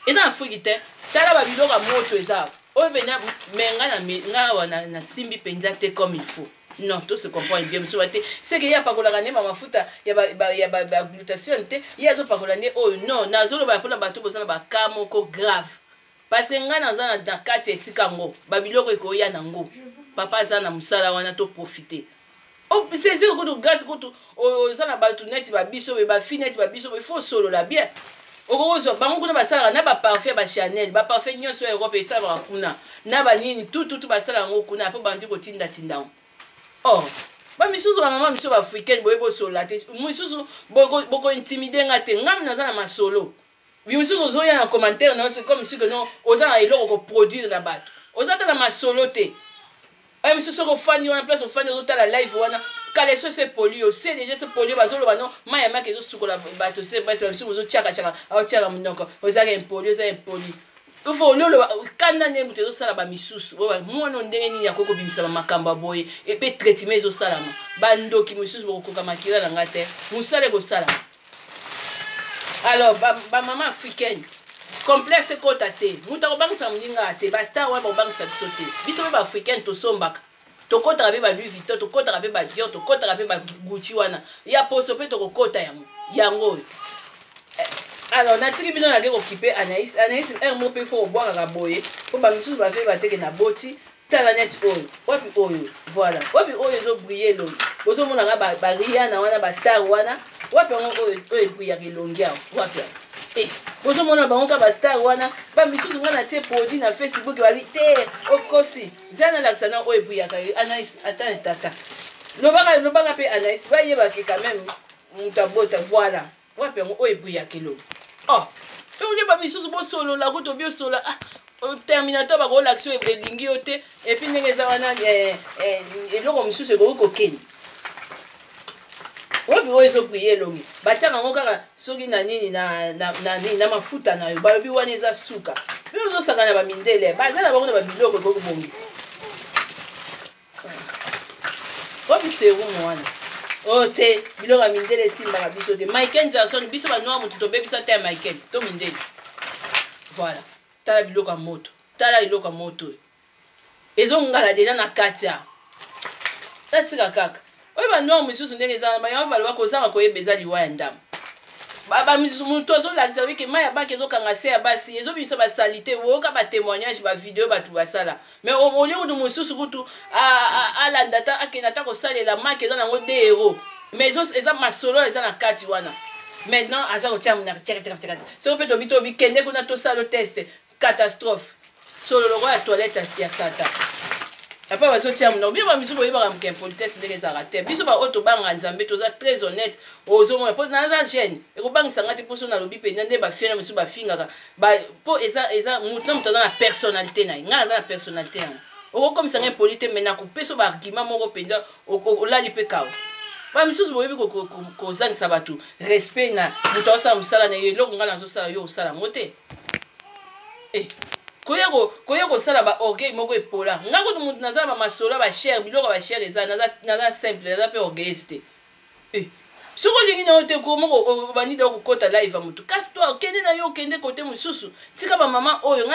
eza na Afrique te tala ba biloko moto eza o bena menga na wana na simbi penza te comme il faut non tout se comprend bien monsieur wate c'est que ya pakola kane ma mafuta ya ba glutation te ya zo pakola ne non nazolo ba pona bato bozana ba kamoko grave parce que nga nazana na kati esika ngo ba biloko ekoya na ngo papa zana musala wana to profiter. C'est sûr que grâce kutu ozana bato net ba biso ba finette ba biso il faut solo la bien okozo bango kuna basala na ba parfum ba Chanel ba parfum nyonso Europe esala kuna na ba nini tout basala ngo kuna po bandi ko tinda ba misusu ba mama miso ba africaine boyebo solo la te misusu boko intimider ngate ngam nazana masolo misusu zoya na commentaire non c'est comme si que non ozana eloko ko produire na bato ozata na masolo te. Monsieur Soro Fanny, on a place au Fanny, on a la live, on a Kaleso c'est poli, c'est déjà c'est poli, parce que non, Maya Makezo sous la bateau, c'est parce que vous tchaka, au tchaka, mon oncle, vous avez impoli, vous avez impoli. il faut lolo kanda ne mutezo sala ba misusu mwana ndenge nini yakoko bimisa ba makamba boye et pe traitement ezo salama bandoki misusu bokoka makila na ngate musale bo salama. Alors ba maman africaine complexe kota te muta ko bangisa muninga te ba star wa ba bangisa biso te biso ba africaine to sombaka to kota be ba Louis Vuitton to kota be ba Dior to kota be ba Gucci wana ya poso pe to kota yango. Alors natiki bino na ko kipe Anaïs un mot pe fo boire ka boye po ba misusu ba so ba teke na boti tala net oyo wapi oyo voilà wapi oyo zo briller lo bozo mona ka ba Rihanna wana ba star wana wapi oyo briller ke longia wapi bozo mona ba onka ba star wana ba misusu ngana tie produit na Facebook ba te okosi zana laksana oyo briller ka Anaïs attends tata lobaka pe Anaïs ba yeba ke quand même mutabota voilà wapi oyo briller ke lo oh on est pas misusu bo solo la goto bio solo Terminator ba ko l'action elingi yote et puis ngeza wana eloko misusu eko kokeni wapi oyo so prier longi batiaka ngo kaka soki na nini na mafuta na yo balobi wana eza suka pe ozosaka na bamindele bazala bango na babiloko ekokobongisa wapi serumu wana o te biloko ya mindele esimbaka biso te Michael Jackson biso banoa motu tobebisa te ya Michael to mindele voilà tala biloko ya moto tala biloko ya moto ezongala deja na kati ya tatika kaka oyo banoa misusu ndenge eza bayango baloba kozanga koyeba eza liwa ya ndambo moto azolakisa wike mai ya baki ezokanga se ya basi ezobimisa basalite oyoka batémoignage bavideo bato basala mais olie kutu mosusu kutu alanda ta akenda ta kosalela maki eza nango 2 euros mais eza masolo eza na kati wana maintenant aza kotia mona soki mpe tobi tobikende kuna tosala test catastrophe solo loko ya toilette ya sata apa bazotia mona bino bamisu boyebaka moke impolitesse ndenge ezalaka te biso baoyo tobanga nzambe toza très honnête ozomona mpo naza gene ekobangisanga te mposo nalobi mpenza nde bafiena mosusu bafingaka mpo eza motu na moto aza na personnalité na ye ngai naza na personnalité yango okokomisanga impoli te mai nakopesa baargument moko mpenza olali mpe kawa bamisusu boyebi kozangisa bato respect na moto azosala mosala na ye eloko ngai nazosala yo osala yango te koya kosala ba orgueil moko epola nga kutu mutu nazala bamasolo bashere biloko bashere eza naza simple naza mpe orgueilliste te soki olingi na yo te moko obandide okokota live ya motu kasi to okende na yo okende kote mosusu tika bamama oyo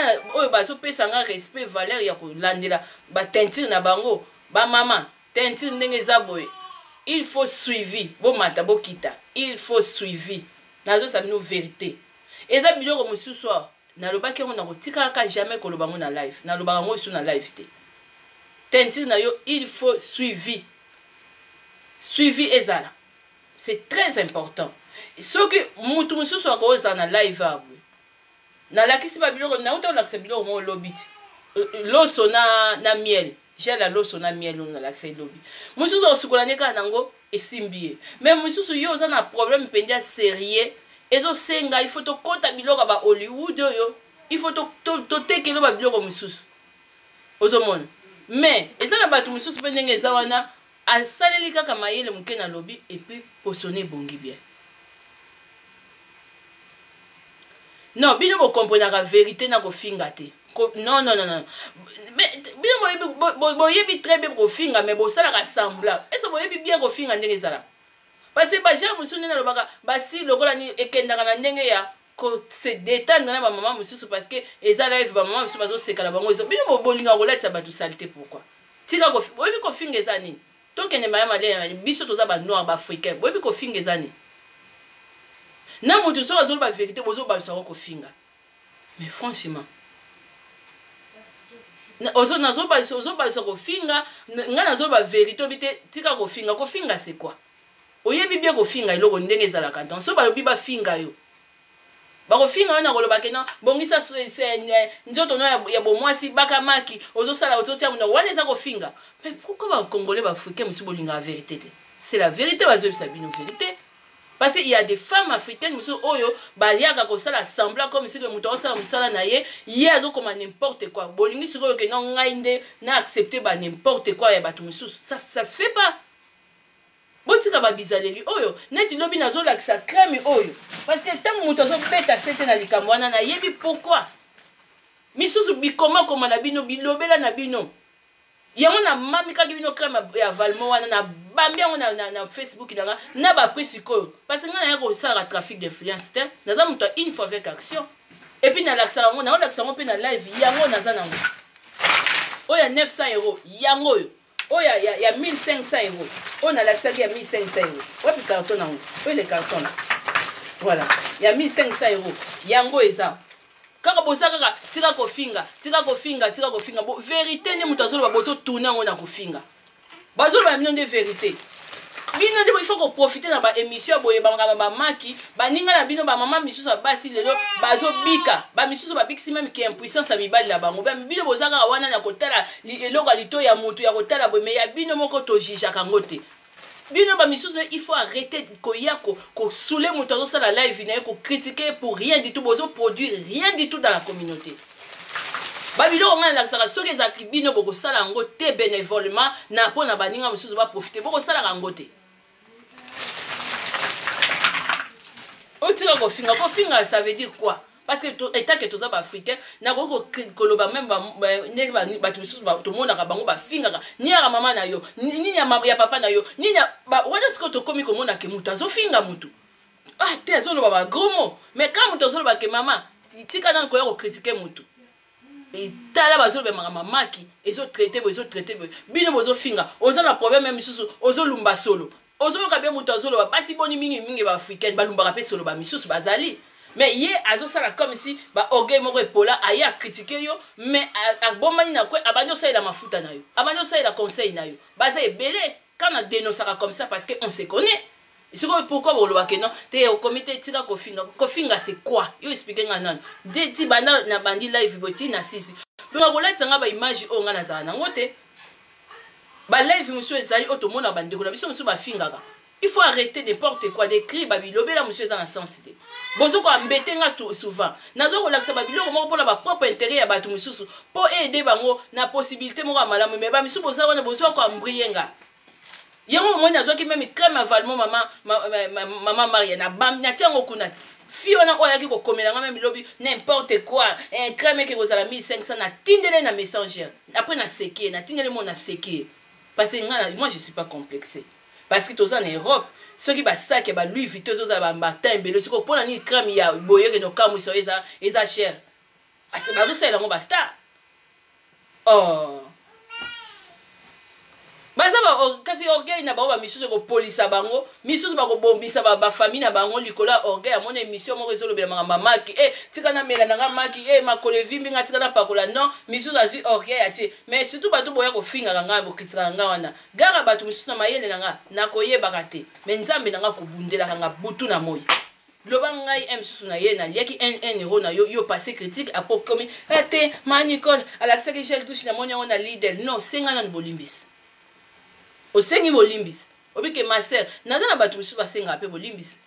bazopesa nga respect valeur ya kolandela bateinture na bango bamama teinture ndenge eza boye il faut suivi bomata bokita il faut suivi nazosala bino vérité eza biloko mosusu nalobaki yango nakotikalaka jamais koloba ngo na live nalobaka ngo esu na live te teinture na yo il faut suivi ezala c'est très important soki mutu mosusu akozala na live abwe nalakisi babiloko nauta olakisa biloko mo olobi ti loso na miel jela loso na miel ono nalakisa elobi mosusu osukola nde kaka nango esimbi ye mais mosusu yo oza na problème mpenza sérieux ezosenga il faut tokota biloko ba Hollywood oyo il faut totekelo ba biloko mosusu ozomona mais eza na bato mosusu mpe ndenge eza wana asaleli kaka mayele moke na lobi epuis posone ebongi bien non bino bokomprenaka vérité na kofinga te non bino boyebi très bien kofinga mais bosalaka semblant ese boyebi bien kofinga ndenge ezalaka parce que bajean mosusu nde nalobaka basi lokola ni ekendaka na ndenge ya kose détendre na bamama mosusu parce que eza live bamama mosusu bazoseka na bango bino bolinga kolatisa bato salite pourquoi tika boyebi kofinga eza nini tokende mayama le biso toza banoir baafricain boyebi kofinga eza nini na motu soki azoloba vérité bozobalisa kofinga mais franchement ozobalisa kofinga ngai nazoloba vérité obi te tika kofinga c'est quoi oyebi bien kofinga eloko ndenge ezalaka ntan so balobi bafinga yo bakofinga yo na kolobake na bongisa nzoto no ya bomwasi bakamaki ozosala ozotia muna wana eza kofinga mais pourquoi bacongolais baafricain mosusu bolingaka vérité te c'est la vérité bazoyebisa bino vérité parce qu'il y a des femmes africaines mosusu oyo bayaka kosala semblant comme si moto azosala mosala na ye azokoma n'importe quoi bolingi sikoyo okenda ngai nde na accepte ba n'importe quoi ya bato mosusu ça se fait pas botika babizaleli oyo neti lobi nazolakisa crème oyo parce que ntango moto azobeta sete na likambo wana nayebi pourquoi misusu bikoma koma na bino bilobela na bino yango na mami kaki bino crème ya Valmo wana na bambi yango na Facebook na ba prix sikoyo parce que nga na ko sala trafic d'influence te naza muto une fois avec action et puis na laksa yango na laksa yango pe na live yango naza nango oya 900 euros yango yo oya ya 1500 euros on a laksa ya 1500 euros wapi carton nango oya le carton voilà ya 1500 euros yango eza kaka bosa kaka tika kofinga bo vérité ne mutu azolo baboso tourner ngo na kofinga bazolo ba million de vérité bino de il faut qu'on profiter na ba émission boye ba maki ba ninga na bino ba mama misusu basi lelo bazo bika ba misusu ba bikisi même qui impuissance à mibali la bango ba bino bozaka wana na kotala eloko lito ya mutu ya kotala boye mais ya bino moko to jija kangote bino ba misusu il faut arrêter ko souler mutu zo la live na ko critiquer pour rien du tout bozo produire rien du tout dans la communauté babilo ngana la sala soki ezaki bino boko sala ngo te bénévolement na pona baninga misusu ba profiter boko sala ngo te otira kofinga ça veut dire quoi parce que état que tous africains na ko koloba même ba misusu ba to mona ka bango ba finga ni ya mama na yo ni ya papa na yo ni ya wana siko to komi ko mona ke mutu azo finga mutu ah te azo lo ba gros mot mais quand mutu azo lo ba ke mama tika na ko ya ko critiquer mutu et tala bazo be mama maki ezo traiter bino bozo finga oza na problème même misusu ozo lumba solo ozo ka bien mutu azo lo ba pasi boni mingi ba africaine ba lumba ka pe solo ba misusu bazali mais ye azo sala comme si ba orgueil moko epola aya critiquer yo mais a bomani na kwe abanyo sa ila mafuta na yo abanyo sa ila conseil na yo baza ebele quand on dénonce comme ça parce que on se connaît. C'est pourquoi vous le non te au comité tika kofinga c'est quoi yo expliquer ngana de ti bana na bandi live boti na sisi donc ko letsa nga ba image o ngana za na ngote ba live monsieur ezali otomona bandi ko na biso monsieur ba fingaka il faut arrêter n'importe quoi d'écrire ba bilobela monsieur za na sensité bozo ko ambete nga tout souvent nazo ko laksa ba biloko moko pona ba propre intérêt ya batu mususu po aider bango na possibilité moko malamu mais ba misu boza wana bozo ko ambrienga yango mwana azoki même crème à Valmo maman Mariana bam na tiango kunati fiona oyaki ko komela nga même lobi n'importe quoi crème que vous avez 1500 na tindele na messenger après na séqué na tindele mon na séqué parce que moi je suis pas complexé parce que tous en Europe ceux qui ba sac ba Louis Vuitton zo za ba Martin Bello siko pona ni crème ya boye que no kamu so eza cher parce bazo sala ngo basta oh bazaba kasi orgueil na bango ba misusu ko polisa bango misusu ba ko bombisa ba famille na bango likola orgueil amona émission moko ezolo bela mama maki tika na mela na maki makole vimbi nga tika na pakola non misusu azi orgueil ati mais surtout batu boya ko finga nga bo kitika nga wana gara batu misusu na mayele na koyeba kate mais nzambe nga ko bundela nga butu na moyi loba ngai misusu na ye na liaki euro na yo passé critique apo komi ate ma Nicole alaxa que gel douche na monya ona leader non senga na bolimbis osengi bolimbisi obike ma sœur naza na batu misusu basenga pe bolimbisi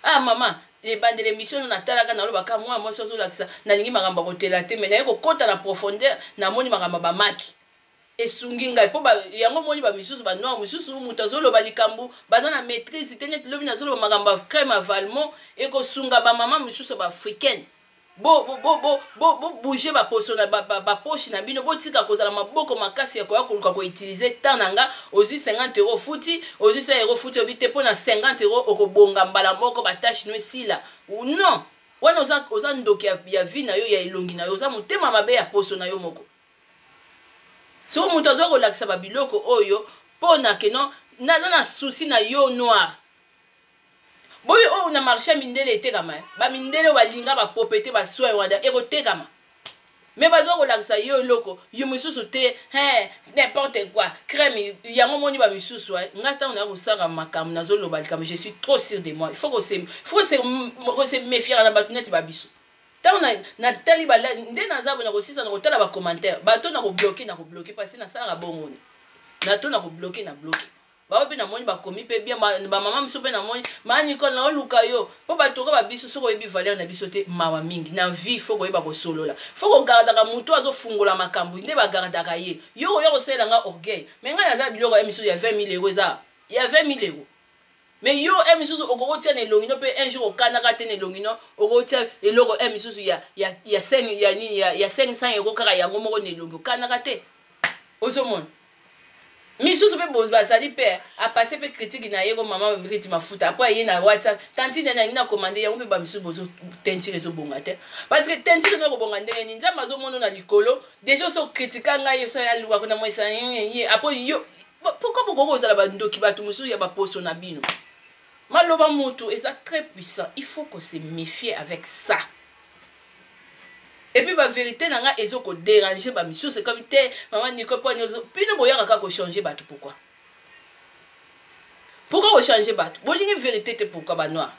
ah mama ebandele émission na talaka na loba ka moi sozo lakisa na lingi makamba kotela te mais na yeko kota na profondeur na moni makamba ba maki esungi ngai po ba yango moni ba misusu ba noir misusu mutu azoloba likambu baza na maîtrise te net lobi na zoloba makamba crème à Valmo eko sunga ba mama misusu ba africaine bo bouger ba poso na ba poche na bino botika kozala maboko makasi ya koya ko utiliser tananga ozu 50 euros futi ozu 100 euros futi obite pona 50 euros okobonga mbala moko ba tâche no sila ou non wana oza ndoki ya vie na yo ya elongi na yo oza motema mabe ya poso na yo moko so mutu azo ko lakisa ba biloko oyo pona ke no naza na souci na yo noir boye o na marché mindele etekama ba mindele balinga ba propriété ba soin wanda ekotekama mais bazo ko lakisa yo loko yo misusu te n'importe quoi crème yango moni ba misusu ngata on a kosaka makamu nazo loba likama je suis trop sûr de moi il faut se méfier na batuneti ba biso tant na tali ba nde naza bona kosisa na kotala ba commentaire bato na ko bloquer parce que na sala bongo na to na ko bloquer na bloquer ba obi na moni ba komi pe bien ba mama miso pe na moni ma Nicole na oluka yo po ba toka ba biso soko yebi valeur na biso te mawa mingi na vie faut ko yeba ko solola faut ko garda ka mutu azo fungola makambu nde ba garda ka ye yo ko sela nga orgueil mais nga na za biloko ya miso ya 20000 euros za ya 20000 euros mais yo emisusu okotia ne longino pe un jour okanaka te ne longino okotia eloko emisusu ya 500 euro kaka yango moko ne longi okanaka te ozomona misusu pe bazali pe a passer pe critique na yego mama mérite mafuta après ye na WhatsApp tantine na ngina commander yango pe ba misusu bozo tentire zo bonga te parce que tentire zo bonga ndenge ni nzamba zo mono na likolo déjà so critique nga yo so ya luwa kuna mwesa après yo pourquoi beaucoup ozala ba ndoki ba tumusu ya ba poso na bino maloba mutu est très puissant, il faut qu'on se méfie avec ça. Et puis la vérité nanga ezo ko déranger ba mission c'est comme te maman Nico po nyozo puis no boya ka ko changer bato pourquoi ko changer bato bolingi vérité te pourquoi ba noir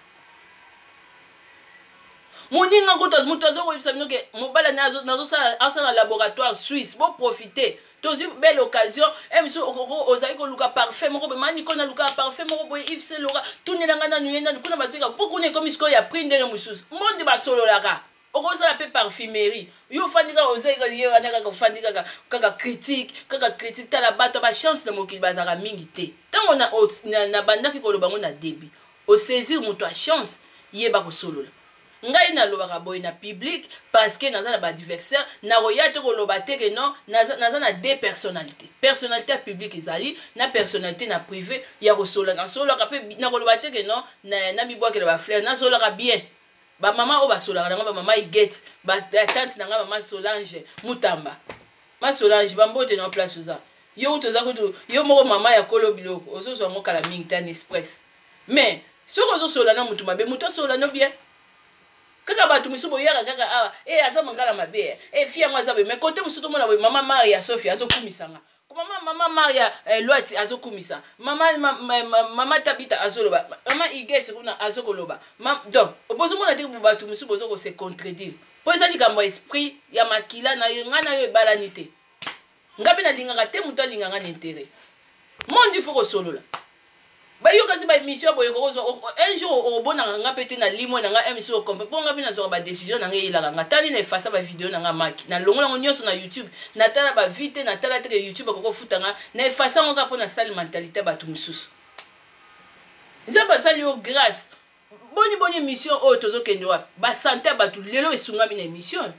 moninga ko tazo ko bisa bino ke mobala nazo sa laboratoire suisse bon profiter tozi belle occasion emiso ozali ko luka parfait moko be mani ko na luka parfait moko boy Yves Saint Laurent tunelanga na nuyenda kuna bazika beaucoup ne comme isko ya prendre mususu monde ba solo laka okozala pe parfumerie yo fandika ozeka ye wana kaka fandika kaka critique tala bato ba chance na mokili bazaka mingi te tango na bandaki ko lobango na début au saisir muto a chance ye ba ko solo ngai na lobaka boy na public parce que naza na ba adversaire na royate ko lobate que non naza na deux personnalité publique ezali na personnalité na privé ya ko solo na solo ka pe na ko lobate que non na bibwa ke ba fleur na solo ka bien ba mama o ba sola na ba mama Iget ba tante na mama Solange Mutamba ma Solange ba mbote na place za yo toza ko yo moko mama ya kolo biloko ozozo ngo kala mingi tan express mais soko zo sola na mutu mabe mutu sola no bien kaka batu misubo yaka kaka awa aza mangala mabe fia mwa zabe mais côté musuto mona mama Maria Sophia azokumisanga mama Maria Loati azokumisa mama Tabita azoloba mama Iget kuna azokoloba donc obozo mona te batu musu bozo ko se contredire po ezali kambo esprit ya makila na yo ngana yo ebalanite ngabe na lingaka te muto linganga n'intérêt monde faut ko solola ba yo kasi ba émission boye ko un jour o bona nga pete na limo na nga émission ko po nga bina zo ba décision na nga ilaka nga tani na efasa ba vidéo na nga maki na longola ngo nyonso na YouTube na tala ba vite na tala te YouTube ko futa nga na efasa ngo ka po na sale mentalité ba tu mususu nzaba sali yo grâce boni émission o tozo kendo wa ba santé ba tu lelo esunga mina émission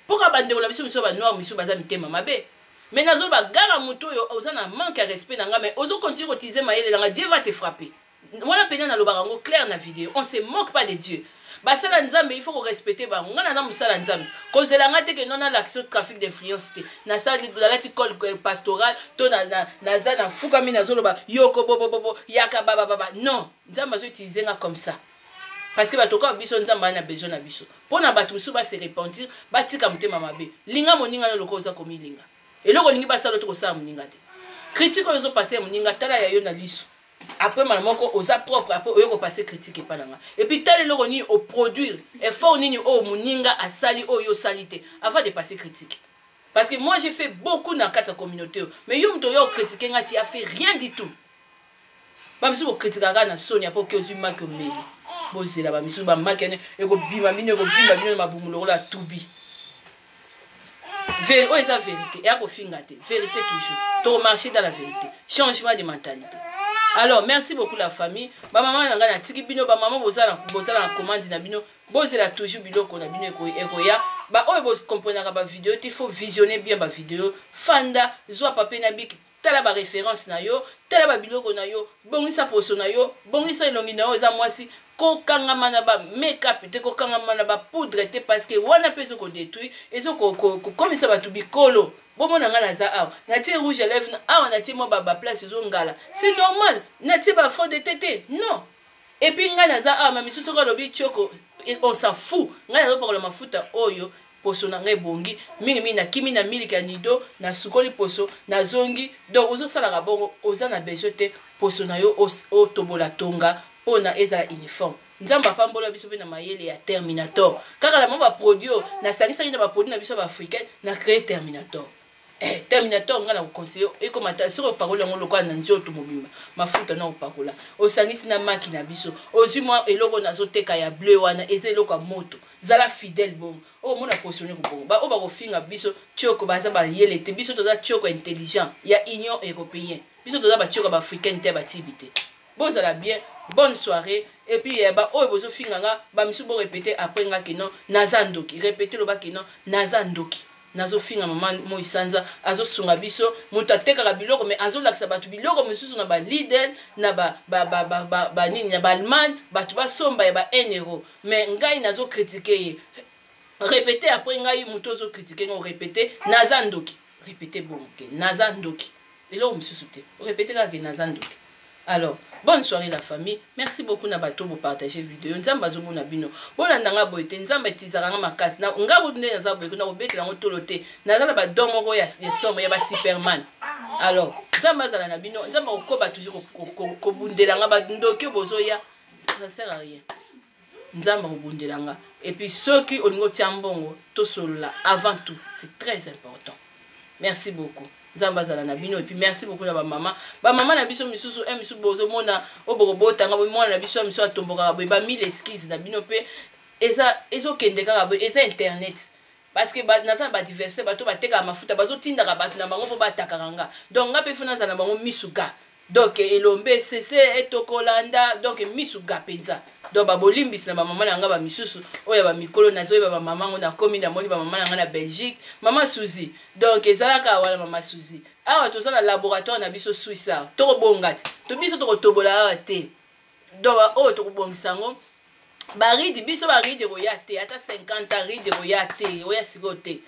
poka ba ndeko na biso ba noir miso baza mitema mabe. Mais nazo ba gara muto yo ozana manque de respect nanga mais ozo continuer utiliser maïle nanga Dieu va te frapper. Voilà pena na loba ngo clair na vidéo. On se moque pas de Dieu. Ba sala nzambe il faut ko respecter ba ngana na musala nzambe. Kozela ngate ke non na l'action de trafic d'influence te. Na sala de la ticole pastoral to na za na fuka mi nazo loba yoko bobo yaka baba non, nzambe azo utiliser nga comme ça. Parce que batoka biso nzamba na besoin na biso. Pona batu biso ba se repentir, ba tika mutema mabe. Linga moninga na loko za komi linga. Et là, on n'y va pas ça l'autre ça moninga te. Critique aux autres passés moninga tala ya yo na liso. Après maman ko osa propre après oyo ko passer critique pa nanga. Et puis tel le ni au produire effort nini o moninga a sali o yo salité avant de passer critique. Parce que moi j'ai fait beaucoup dans quatre communautés mais yo mto yo critiquer ngati a fait rien du tout. Ba misu ko critiquer na Sonia pour que ozuma que meli. Bozela ba misu ba makene e ko bima mine ko bima mine mabumulo la tubi. Oh, c'est la vérité. Et à vérité toujours. Tout marcher dans la vérité. Changement de mentalité. Alors, merci beaucoup la famille. Ma maman n'a pas tiki bino, ma maman bosa na commande na bino. Bosa la toujours bino qu'on a bino ekoya. Ba oh bosa comprendre ba vidéo. Il faut visionner bien ba vidéo. Fanda, zoa pape na bik. Tala ba référence na yo, tala ba biloko na yo, bongisa poso na yo, bongisa elongi na yo za mwasi. Ko kanga mana ba make-up te ko kanga mana ba poudre te parce que wana peso ko détruit ezo ko comme ça ba tu bikolo bomo na ngana za awa na tie rouge à lèvres awa na tie mo ba place zo ngala c'est normal na tie ba fond de tete non et puis ngana za awa misusu ko lobi choko on s'en fout ngana zo pakola mafuta oyo poso na ngai bongi mingi na kimi na miliki ya nido na sukoli poso na zongi donc ozo sala ka bongo oza na besoin te poso na yo o tobola tonga na ezala uniforme nzamba pambola biso pe na mayele ya Terminator kaka la mamba produit na sangisa ina ba produit na biso ba africain na créer Terminator Terminator ngana ko conseiller e ko mata sur parole ngolo kwa na njoto mobimba mafuta na opakola o sangisi na maki na biso ozwi moi eloko na zoteka ya bleu wana ezelo kwa moto zala fidèle bon o mona positionner ko bon ba o ba ko finga biso choko baza ba yele te biso toza choko intelligent ya union européenne biso toza ba choko ba africain te ba tibité bozala bien bonne soirée. Et puis ba oyo bozo finganga ba misu bo répéter après nga kino nazandoki répéter lo ba kino nazandoki nazo finga maman Moisanza azo sunga biso muta teka ka biloko mais azo lakisa batu biloko misusu na ba Lidl na ba nini na ba Allemagne batu ba somba ya ba 1 euro mais ngai nazo critiquer répéter après ngai muto zo critiquer ngo répéter nazandoki répéter bon ke nazandoki lelo misusu te répéter ka ke nazandoki. Alors, bonne soirée la famille. Merci beaucoup na bato pour partager vidéo. Nzamba zo bona bino. Bona ndanga boyete nzamba tizaranga makasi. Na ngabo ndene na zaboye na obete na tolote. Na zala ba domo ko ya somme ya ba Superman. Alors, nzamba zala na bino. Nzamba okoba toujours ko bundelanga ba ndoki bozo ya. Ça sert à rien. Nzamba ko bundelanga. Et puis ceux qui olingo tiambongo to solola avant tout, c'est très important. Merci beaucoup. Zambazala na bino et puis merci beaucoup na ba maman na biso misusu misu bozo mona obokobota nga mona na biso misu atomboka ba mille excuses na bino pe ezo kende kaka bo eza internet parce que ba naza ba diverser bato bateka mafuta bazo tinda ka bato na bango po batakaranga donc nga pe funa za na bango misuka donc elombe cc etokolanda donc misuka penza donc ba bolimbis na ba maman na nga ba misusu oya ba mikolo na zo ba maman na komi na moni ba maman na nga na Belgique maman Suzy donc ezalaka wala maman Suzy awa to sala laboratoire na biso Suisse to bongati to biso to tobola te donc o to bongisango baridi biso baridi royate ata 50 ridi royate oya sigote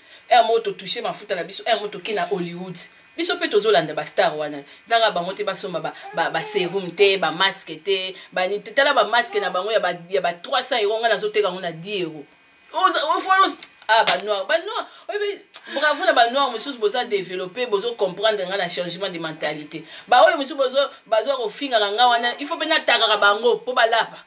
moto toucher mafuta na biso moto kina Hollywood biso pe tozolanda ba star wana zanga bango te basomba ba serum te ba masque te ba ni tala ba masque na bango ya ba 300 € nga nazoteka ngona 10 €. O follow ba noir oyebi bravo na ba noir mususu boza développer bozo comprendre nga na changement de mentalité ba oyo mususu bazo ko finga nga wana il faut bena takaka bango po balapa.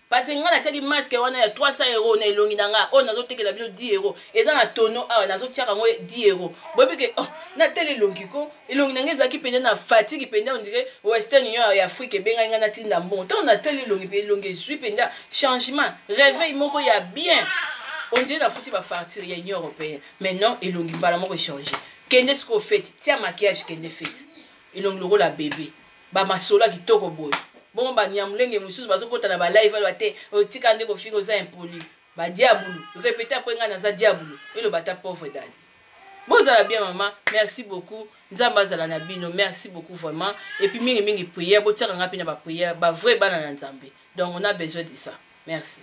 Parce que ngana tiki masque wana ya 300 € na elongi nanga o nazo tekela bino 10 €. Eza na tono awa nazo tiaka ngo 10 €. Bobi ke na tele elongi ko elongi nanga ezaki pende na fatigue pende on dirait Western Union ya Afrique benga ngana tinda mbongo. To na tele elongi pe elongi suis pende changement réveil moko ya bien. On dirait la fouti va partir ya Union européenne. Mais non elongi mbala moko changer. Kende ce qu'on fait, tia maquillage kende fait. Elongi loko la bébé. Ba masola kitoko boy. Bon ba nyamlenge mususu bazokota na ba live bate otika ndeko fingo za impoli ba diabulu répéter après nga na za diabulu elo bata pauvre dadi. Bozala bien maman, merci beaucoup. Nzamba zala na bino, merci beaucoup vraiment et puis mingi prière botika nga pina ba prière ba vrai bana na Nzambe. Donc on a besoin de ça. Merci.